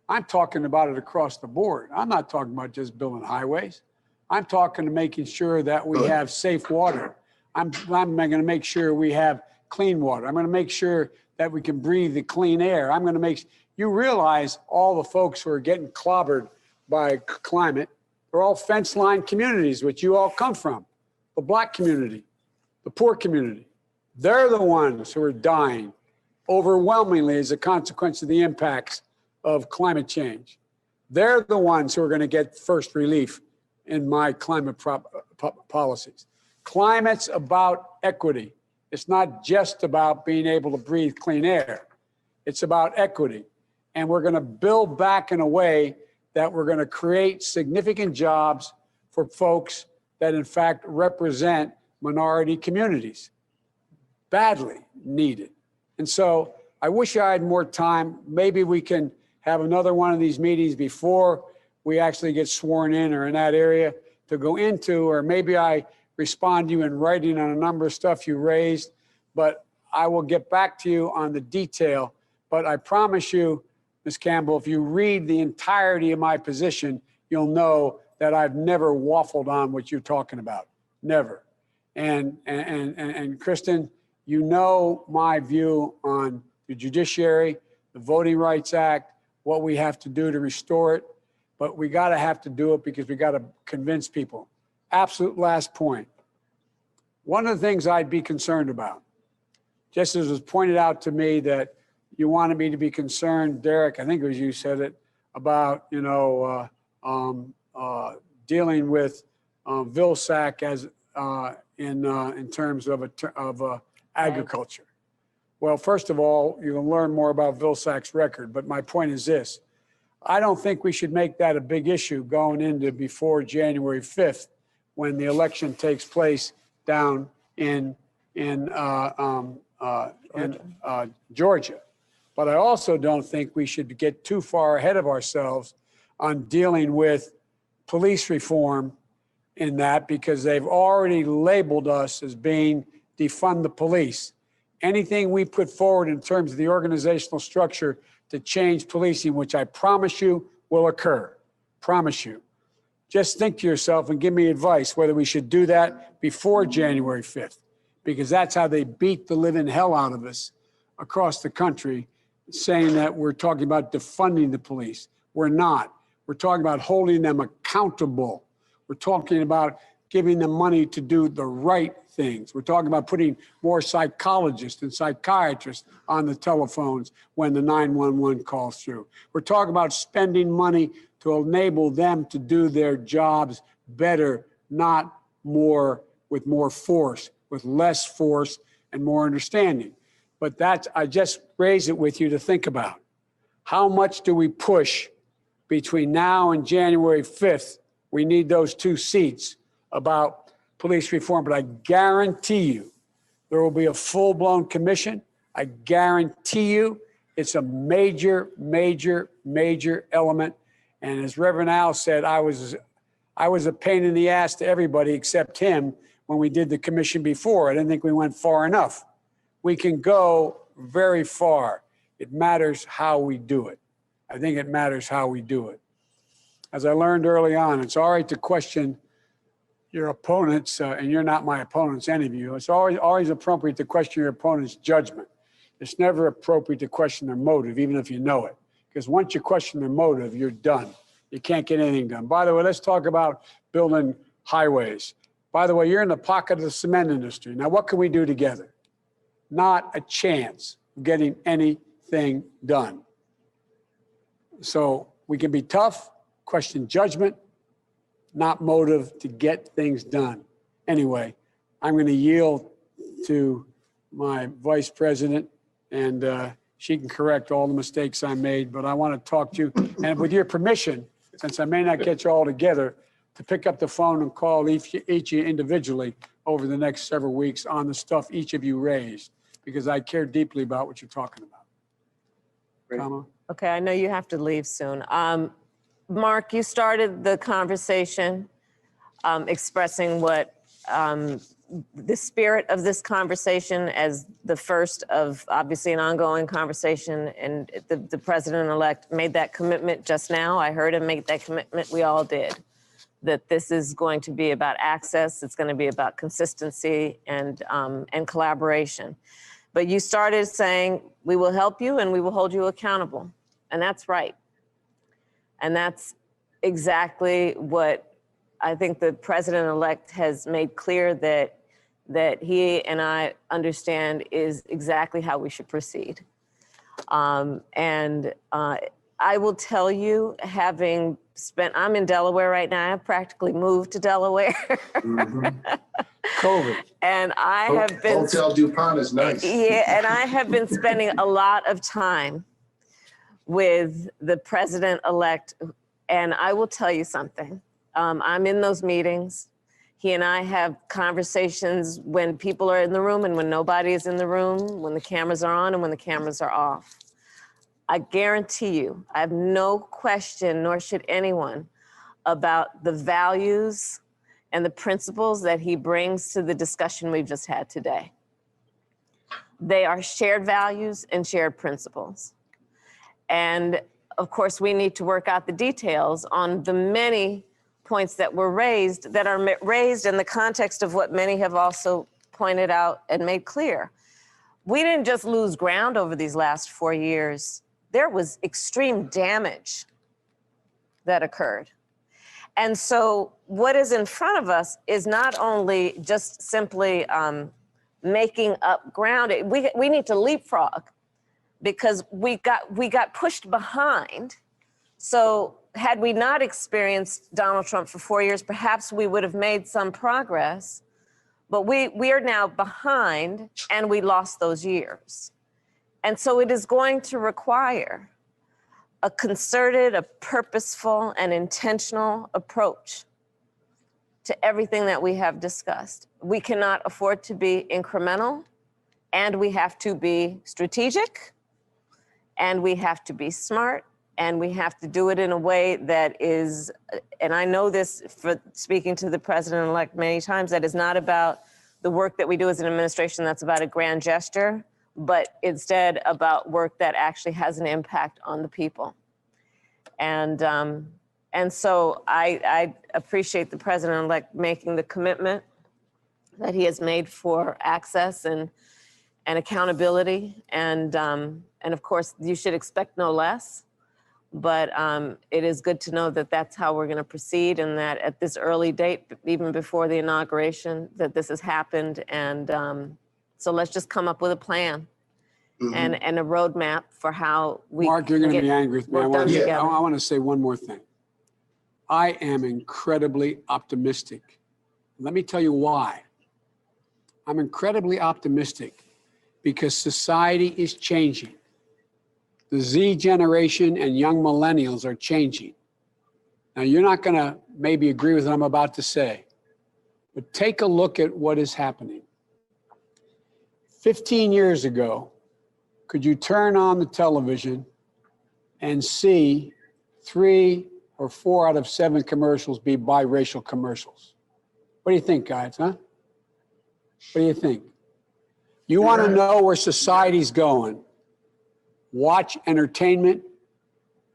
I'm talking about it across the board. I'm not talking about just building highways. I'm talking to making sure that we have safe water. I'm going to make sure we have clean water. I'm going to make sure that we can breathe the clean air. I'm going to make, you realize all the folks who are getting clobbered by climate, they're all fence line communities, which you all come from. The Black community, the poor community. They're the ones who are dying overwhelmingly as a consequence of the impacts of climate change. They're the ones who are going to get first relief in my climate policies. Climate's about equity. It's not just about being able to breathe clean air. It's about equity. And we're going to build back in a way that we're going to create significant jobs for folks that in fact represent minority communities. Badly needed. And so I wish I had more time. Maybe we can have another one of these meetings before we actually get sworn in or in that area to go into, or maybe I respond to you in writing on a number of stuff you raised, but I will get back to you on the detail. But I promise you, Ms. Campbell, if you read the entirety of my position, you'll know that I've never waffled on what you're talking about, never. And Kristen, you know my view on the judiciary, the Voting Rights Act, what we have to do to restore it, but we have to do it because we got to convince people. Absolute last point. One of the things I'd be concerned about, just as was pointed out to me that you wanted me to be concerned, Derek, I think it was you said it, about, dealing with Vilsack as in terms of agriculture. Well, first of all, you can learn more about Vilsack's record, but my point is this. I don't think we should make that a big issue going into before January 5th when the election takes place down in Georgia. But I also don't think we should get too far ahead of ourselves on dealing with police reform in that, because they've already labeled us as being defund the police. Anything we put forward in terms of the organizational structure to change policing, which I promise you will occur, promise you. Just think to yourself and give me advice whether we should do that before January 5th, because that's how they beat the living hell out of us across the country, saying that we're talking about defunding the police. We're not. We're talking about holding them accountable. We're talking about giving them money to do the right things. We're talking about putting more psychologists and psychiatrists on the telephones when the 911 calls through. We're talking about spending money to enable them to do their jobs better, not more with more force, with less force and more understanding. But that's, I just raise it with you to think about. How much do we push between now and January 5th? We need those 2 seats about police reform, but I guarantee you there will be a full-blown commission. I guarantee you it's a major, major, major element. And as Reverend Al said, I was a pain in the ass to everybody except him when we did the commission before. I didn't think we went far enough. We can go very far. It matters how we do it. I think it matters how we do it. As I learned early on, it's all right to question your opponents, and you're not my opponents, any of you. It's always appropriate to question your opponent's judgment. It's never appropriate to question their motive, even if you know it. Because once you question their motive, you're done. You can't get anything done. By the way, let's talk about building highways. By the way, you're in the pocket of the cement industry. Now, what can we do together? Not a chance of getting anything done. So we can be tough, question judgment, not motive to get things done. Anyway, I'm going to yield to my vice president, and she can correct all the mistakes I made, but I want to talk to you. And with your permission, since I may not get you all together, to pick up the phone and call each of you individually over the next several weeks on the stuff each of you raised, because I care deeply about what you're talking about. Great. Kamala? Okay, I know you have to leave soon. Mark, you started the conversation expressing what the spirit of this conversation as the first of obviously an ongoing conversation, and the president-elect made that commitment just now. I heard him make that commitment. We all did. That this is going to be about access. It's going to be about consistency and collaboration. But you started saying, we will help you and we will hold you accountable. And that's right. And that's exactly what I think the president-elect has made clear that he and I understand is exactly how we should proceed. I will tell you, having spent, I'm in Delaware right now. I've practically moved to Delaware. COVID. And I have been. Hotel DuPont is nice. Yeah, and I have been spending a lot of time with the president-elect. And I will tell you something. I'm in those meetings. He and I have conversations when people are in the room and when nobody is in the room, when the cameras are on and when the cameras are off. I guarantee you, I have no question, nor should anyone, about the values and the principles that he brings to the discussion we've just had today. They are shared values and shared principles. And of course, we need to work out the details on the many points that were raised, that are raised in the context of what many have also pointed out and made clear. We didn't just lose ground over these last 4 years. There was extreme damage that occurred. And so what is in front of us is not only just simply making up ground. We need to leapfrog because we got pushed behind. So had we not experienced Donald Trump for 4 years, perhaps we would have made some progress. But we are now behind and we lost those years. And so it is going to require a concerted, a purposeful, and intentional approach to everything that we have discussed. We cannot afford to be incremental, and we have to be strategic, and we have to be smart, and we have to do it in a way that is, and I know this for speaking to the president-elect many times, that is not about the work that we do as an administration that's about a grand gesture, but instead about work that actually has an impact on the people. And so I appreciate the president-elect making the commitment that he has made for access and accountability. And of course, you should expect no less. But it is good to know that that's how we're going to proceed, and that at this early date, even before the inauguration, that this has happened. And so let's just come up with a plan and a roadmap for how we. Mark, you're going to be angry with me. I I want to say one more thing. I am incredibly optimistic. Let me tell you why. I'm incredibly optimistic because society is changing. The Z generation and young millennials are changing. Now, you're not going to maybe agree with what I'm about to say, but take a look at what is happening. 15 years ago, could you turn on the television and see 3 or 4 out of 7 commercials be biracial commercials? What do you think, guys, huh? What do you think? You want to know where society's going? Watch entertainment,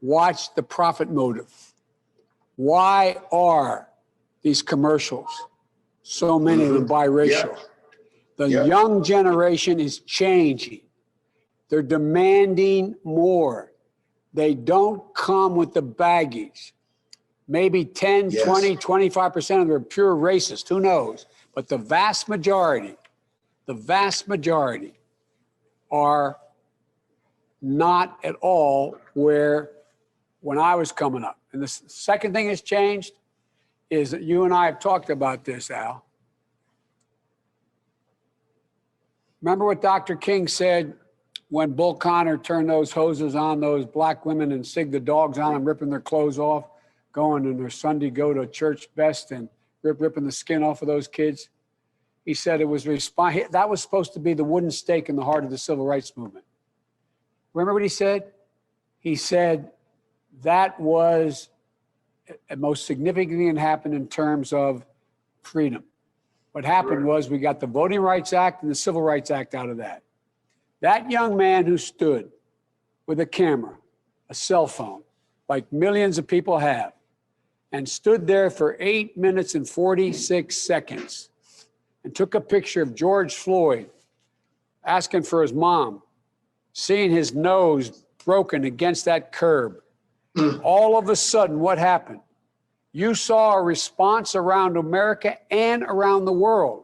watch the profit motive. Why are these commercials, so many of them biracial? The young generation is changing. They're demanding more. They don't come with the baggage. Maybe 10, 20, 25% of them are pure racist, who knows? But the vast majority are not at all where when I was coming up. And the second thing that's changed is that you and I have talked about this, Al. Remember what Dr. King said when Bull Connor turned those hoses on those black women and sigged the dogs on them, ripping their clothes off? going in their Sunday go to church best and ripping the skin off of those kids. He said it was that was supposed to be the wooden stake in the heart of the civil rights movement. Remember what he said? He said that was most significant happened in terms of freedom. What happened was we got the Voting Rights Act and the Civil Rights Act out of that. That young man who stood with a camera, a cell phone, like millions of people have, and stood there for 8 minutes and 46 seconds and took a picture of George Floyd asking for his mom, seeing his nose broken against that curb. All of a sudden, what happened? You saw a response around America and around the world.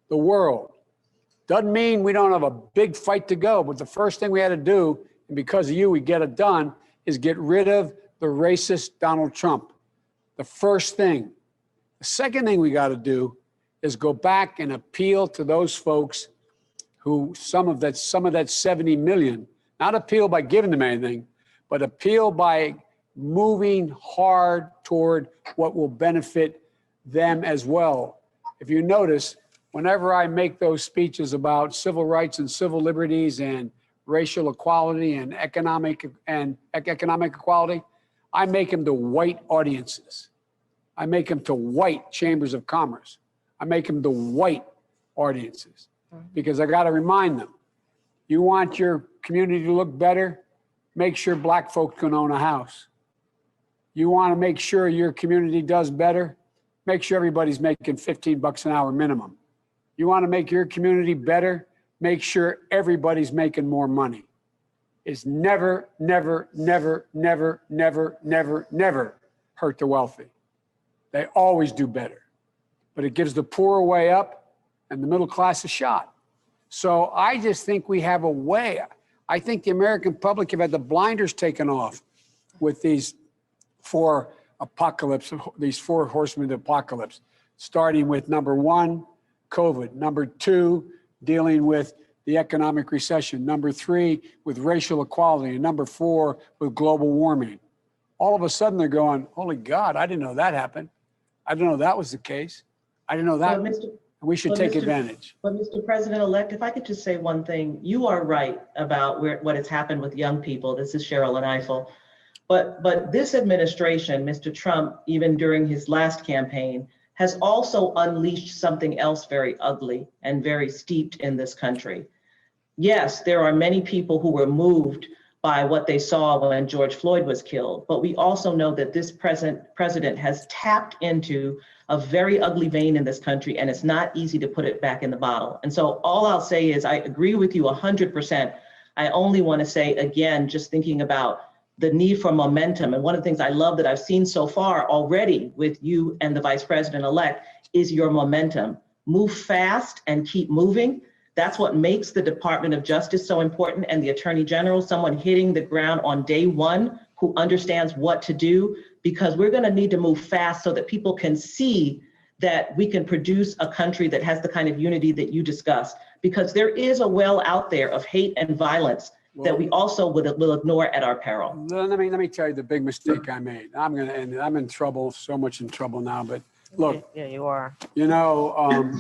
The world. Doesn't mean we don't have a big fight to go, but the first thing we had to do, and because of you, we get it done, is get rid of the racist Donald Trump. The first thing. The second thing we got to do is go back and appeal to those folks who some of that 70 million, not appeal by giving them anything, but appeal by moving hard toward what will benefit them as well. If you notice, whenever I make those speeches about civil rights and civil liberties and racial equality and economic equality, I make them to white audiences. I make them to white chambers of commerce. I make them to white audiences because I got to remind them, you want your community to look better, make sure black folks can own a house. You want to make sure your community does better, make sure everybody's making $15 an hour minimum. You want to make your community better, make sure everybody's making more money. It's never, never, never, never, never, never, never hurt the wealthy. They always do better. But it gives the poor a way up and the middle class a shot. So I just think we have a way. I think the American public have had the blinders taken off with these four horsemen of the apocalypse, starting with number one, COVID, number two, dealing with the economic recession, number three, with racial equality, and number four, with global warming. All of a sudden they're going, holy God, I didn't know that happened. I didn't know that was the case. I didn't know that. We should take advantage. But Mr. President-elect, if I could just say one thing, you are right about what has happened with young people. This is Cheryl and Eiffel. But this administration, Mr. Trump, even during his last campaign, has also unleashed something else very ugly and very steeped in this country. Yes, there are many people who were moved by what they saw when George Floyd was killed, but we also know that this president has tapped into a very ugly vein in this country, and it's not easy to put it back in the bottle. And so all I'll say is I agree with you 100%. I only want to say, again, just thinking about the need for momentum. And one of the things I love that I've seen so far already with you and the Vice President-elect is your momentum. Move fast and keep moving. That's what makes the Department of Justice so important, and the Attorney General, someone hitting the ground on day one who understands what to do, because we're going to need to move fast so that people can see that we can produce a country that has the kind of unity that you discussed, because there is a well out there of hate and violence that we also will ignore at our peril. Let me tell you the big mistake I made. I'm in trouble, so much in trouble now, but look. Yeah, you are. You know,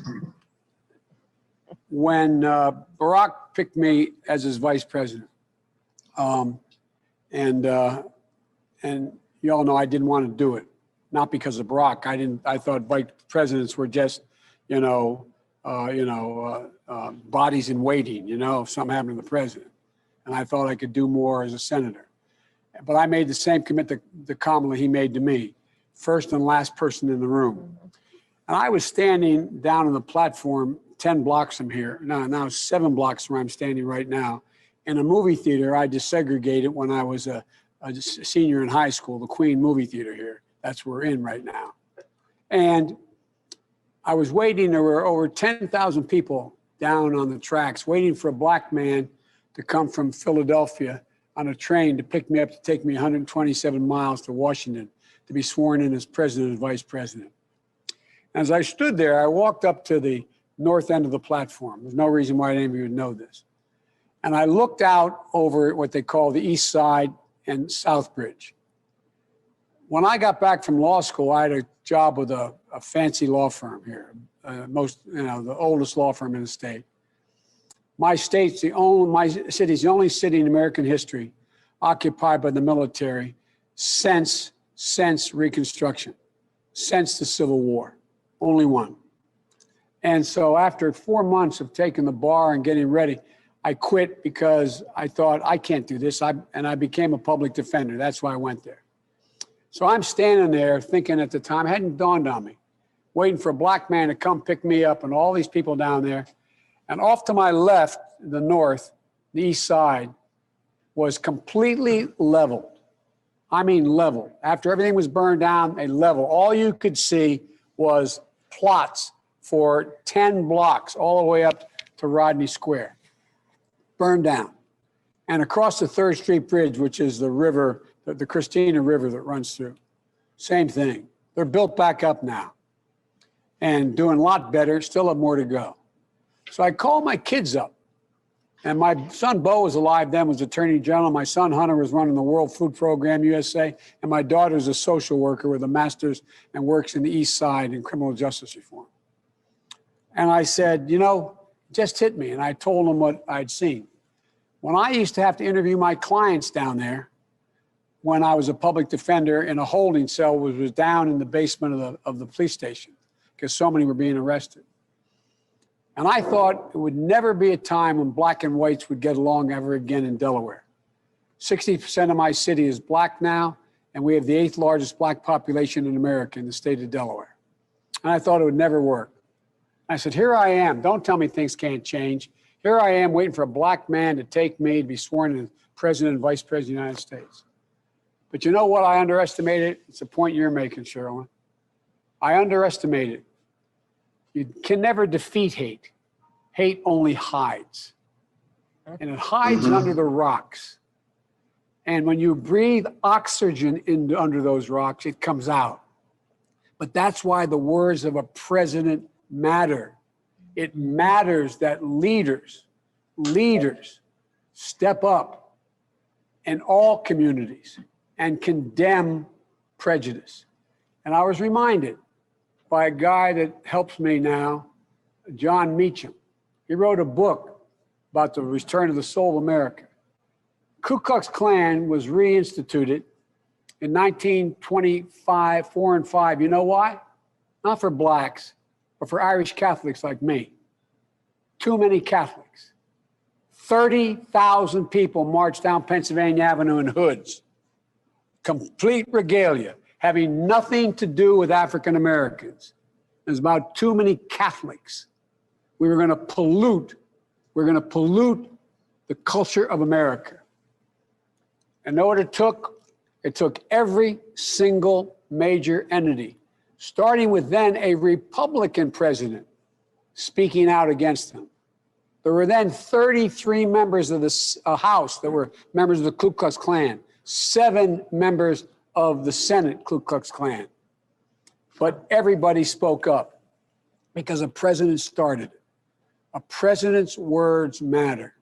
when Barack picked me as his vice president, and you all know I didn't want to do it, not because of Barack. I thought vice presidents were just, bodies in waiting, if something happened to the president. And I thought I could do more as a senator. But I made the same commitment to Kamala he made to me, first and last person in the room. And I was standing down on the platform 10 blocks from here, now 7 blocks from where I'm standing right now, in a movie theater I desegregated when I was a senior in high school, the Queen movie theater here. That's where we're in right now. And I was waiting, there were over 10,000 people down on the tracks waiting for a black man to come from Philadelphia on a train to pick me up, to take me 127 miles to Washington to be sworn in as president and vice president. As I stood there, I walked up to the north end of the platform. There's no reason why any of you would know this. And I looked out over what they call the East Side and South Bridge. When I got back from law school, I had a job with a fancy law firm here, the oldest law firm in the state. My city's the only city in American history occupied by the military since Reconstruction, since the Civil War, only one. And so after 4 months of taking the bar and getting ready, I quit because I thought, I can't do this. And I became a public defender. That's why I went there. So I'm standing there thinking at the time, it hadn't dawned on me, waiting for a black man to come pick me up and all these people down there. And off to my left, the north, the east side, was completely leveled. I mean leveled. After everything was burned down, a level. All you could see was plots for 10 blocks all the way up to Rodney Square. Burned down. And across the 3rd Street Bridge, which is the river, the Christina River that runs through, same thing. They're built back up now and doing a lot better, still have more to go. So I called my kids up. And my son Bo was alive then, was Attorney General. My son Hunter was running the World Food Program, USA. And my daughter's a social worker with a master's and works in the East Side in criminal justice reform. And I said, you know, just hit me. And I told them what I'd seen. When I used to have to interview my clients down there, when I was a public defender in a holding cell, which was down in the basement of the police station, because so many were being arrested. And I thought it would never be a time when black and whites would get along ever again in Delaware. 60% of my city is black now, and we have the 8th largest black population in America in the state of Delaware. And I thought it would never work. I said, here I am. Don't tell me things can't change. Here I am waiting for a black man to take me to be sworn as President and Vice President of the United States. But you know what I underestimated? It's the point you're making, Sherilyn. I underestimated. You can never defeat hate. Hate only hides. And it hides under the rocks. And when you breathe oxygen under those rocks, it comes out. But that's why the words of a president matter. It matters that leaders step up in all communities and condemn prejudice. And I was reminded by a guy that helps me now, John Meacham. He wrote a book about the return of the soul of America. Ku Klux Klan was reinstituted in 1925, 4 and 5. You know why? Not for blacks, but for Irish Catholics like me. Too many Catholics. 30,000 people marched down Pennsylvania Avenue in hoods. Complete regalia, having nothing to do with African Americans. There's about too many Catholics. We were going to pollute the culture of America. And know what it took? It took every single major entity, starting with then a Republican president, speaking out against them. There were then 33 members of the House that were members of the Ku Klux Klan, 7 members of the Senate Ku Klux Klan. But everybody spoke up because a president started it. A president's words matter.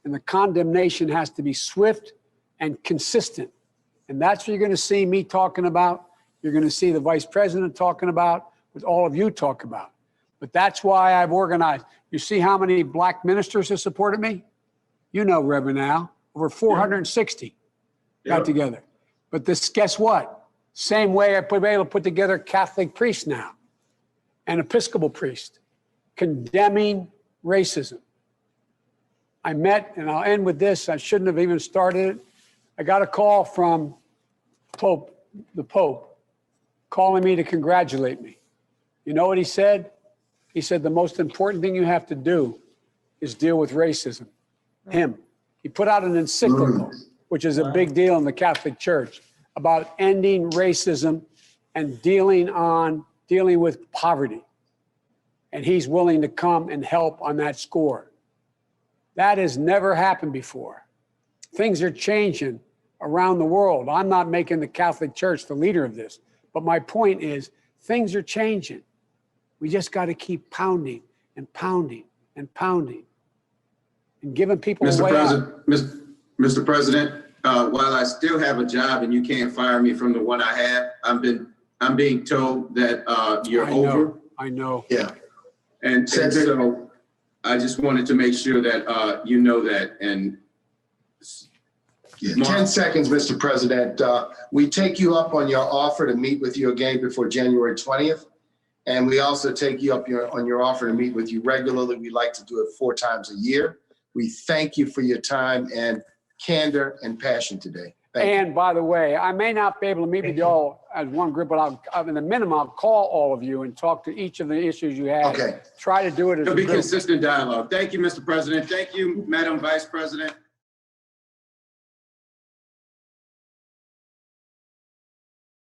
And the condemnation has to be swift and consistent. And that's what you're going to see me talking about. You're going to see the vice president talking about, what all of you talk about. But that's why I've organized. You see how many black ministers have supported me? You know, Reverend Al, over 460 got together. But this, guess what? Same way I've been able to put together Catholic priests now and Episcopal priest condemning racism. I met, and I'll end with this, I shouldn't have even started it. I got a call from the Pope, calling me to congratulate me. You know what he said? He said, the most important thing you have to do is deal with racism. Him. He put out an encyclical, which is a big deal in the Catholic Church, about ending racism and dealing with poverty. And he's willing to come and help on that score. That has never happened before. Things are changing around the world. I'm not making the Catholic Church the leader of this, but my point is things are changing. We just got to keep pounding and pounding and pounding and giving people a way out. Mr. President, while I still have a job and you can't fire me from the one I have, I'm being told that you're I know. over. I know. Yeah. And so I just wanted to make sure that you know that. And Yeah, 10 seconds, Mr. President. We take you up on your offer to meet with you again before January 20th. And we also take you up on your offer to meet with you regularly. We like to do it 4 times a year. We thank you for your time and candor and passion today. Thank you. And by the way, I may not be able to meet with you all as one group, but I'll, in the minimum, I'll call all of you and talk to each of the issues you have. Okay. Try to do it as a it'll be group. consistent dialogue. Thank you, Mr. President. Thank you, Madam Vice President.